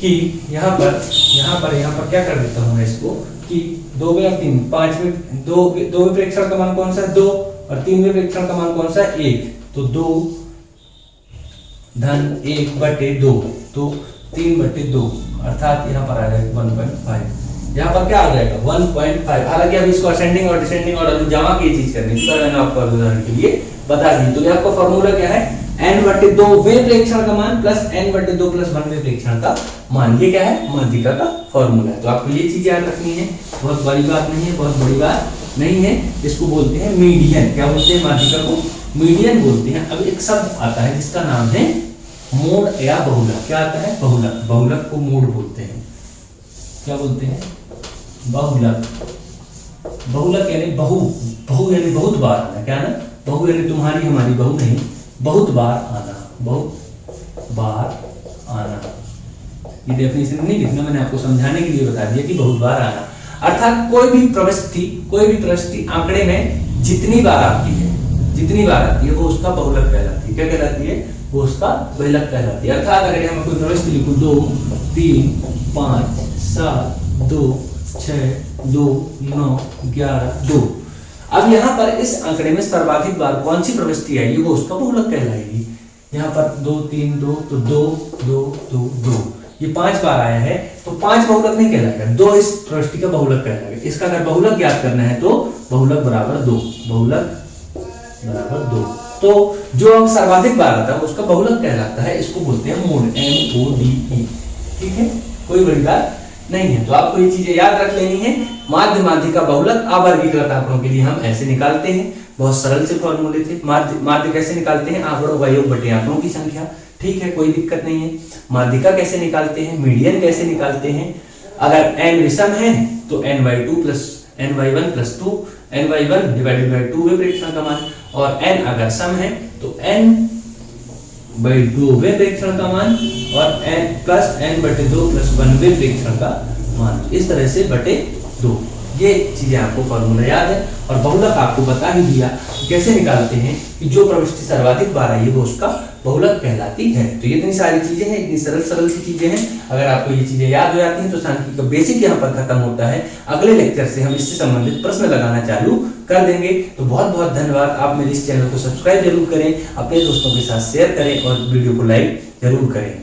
कि यहाँ पर क्या कर देता हूँ मैं इसको कि 2वें और 3 5वें 2वें प्रेक्षण का मान कौन सा है, 2, और 3वें प्रेक्षण का मान कौन सा है, 1। तो 2 धन 1/2, तो 3/2 अर्थात यहाँ पर आ जाएगा 1.5। यहाँ पर क्या आ जाएगा 1.5। हालांकि अभी इसको असेंडिंग और डिसेंडिंग ऑर्डर में जमा की चीज करनी है, तो मैंने आपको उदाहरण के लिए बता दी। तो ये आपका फॉर्मूला क्या है, n/2 वे प्रेक्षण का मान प्लस n/2 + 1 वे प्रेक्षण का मान। ये क्या है, माध्यिका का फॉर्मूला है। तो आपको ये चीज याद रखनी है, बहुत बड़ी बात नहीं है, बहुत बड़ी बात नहीं है। इसको बोलते हैं मीडियन। क्या बोलते हैं, माध्यिका को मीडियन बोलते हैं। अब एक शब्द आता है जिसका नाम है मोड या बहुलक। क्या आता है, बहुलक। बहुलक को मोड बोलते हैं। क्या बोलते हैं, बहुलक। बहुलक यानी बहु यानी बहुत बार आना। क्या ना, बहु यानी तुम्हारी हमारी बहु नहीं, बहुत बार आना, बहुत बार आना। ये डेफिनेशन नहीं लिखना, मैंने आपको समझाने के लिए बता दिया कि बहुत बार आना अर्थात कोई भी प्रविष्टि आंकड़े में जितनी बार आती है वो उसका बहुलक कहलाती है। क्या कहलाती है, वो उसका बहुलक कहलाती है। अर्थात अगर हम कोई प्रविष्टि लिखूं 2 3 5 7 2 6 2 9 11 2, अब यहाँ पर इस आंकड़े में सर्वाधिक बार कौन सी प्रविष्टि आएगी वो उसका बहुलक कहलाएगी। यहाँ पर 2 3 2, तो 2 2 2 2, ये 5 बार आया है, तो 5 बहुलक नहीं कहलाएगा, 2 इस प्रविष्टि का बहुलक कहलाएगा। इसका अगर बहुलक ज्ञात करना है तो बहुलक बराबर 2, बहुलक बराबर 2। तो जो अंक सर्वाधिक बार आता है उसका बहुलक कहलाता है। इसको बोलते हैं मोड, MODE। ठीक है, कोई बड़ी बात नहीं है। तो आपको ये चीजें याद रख लेनी है। माध्य, माध्यिका, बहुलक, अवर्गीकृत आंकड़ों के लिए हम ऐसे निकालते हैं, बहुत सरल से फॉर्मूले थे। माध्य कैसे निकालते हैं, आंकड़ों का योग बटे आंकड़ों की संख्या, ठीक है, कोई दिक्कत नहीं है। माध्यिका कैसे निकालते हैं, मीडियन कैसे निकालते हैं, अगर n विषम है तो n/2 plus n/1 plus 2, n/1 divided by 2 वे प्रेक्षण का मान, और n अगर सम है तो n/2 वे प्रेक्षण का मान, और n प्लस n/2 प्लस 1 वे प्रेक्षण का मान, इस तरह से बटे 2। ये चीजें आपको फॉर्मूला याद है। और बहुलक आपको बता ही दिया कैसे निकालते हैं कि जो प्रविष्टि सर्वाधिक बार आई है वो उसका बहुलक कहलाती है। तो ये इतनी सारी चीजें हैं, इतनी सरल सरल सी चीजें हैं। अगर आपको ये चीजें याद हो जाती हैं तो सांख्यिकी का बेसिक यहाँ पर खत्म होता है। अगले लेक्चर से हम इससे संबंधित प्रश्न लगाना चालू कर देंगे। तो बहुत बहुत धन्यवाद। आप मेरे इस चैनल को सब्सक्राइब जरूर करें, अपने दोस्तों के साथ शेयर करें और वीडियो को लाइक जरूर करें।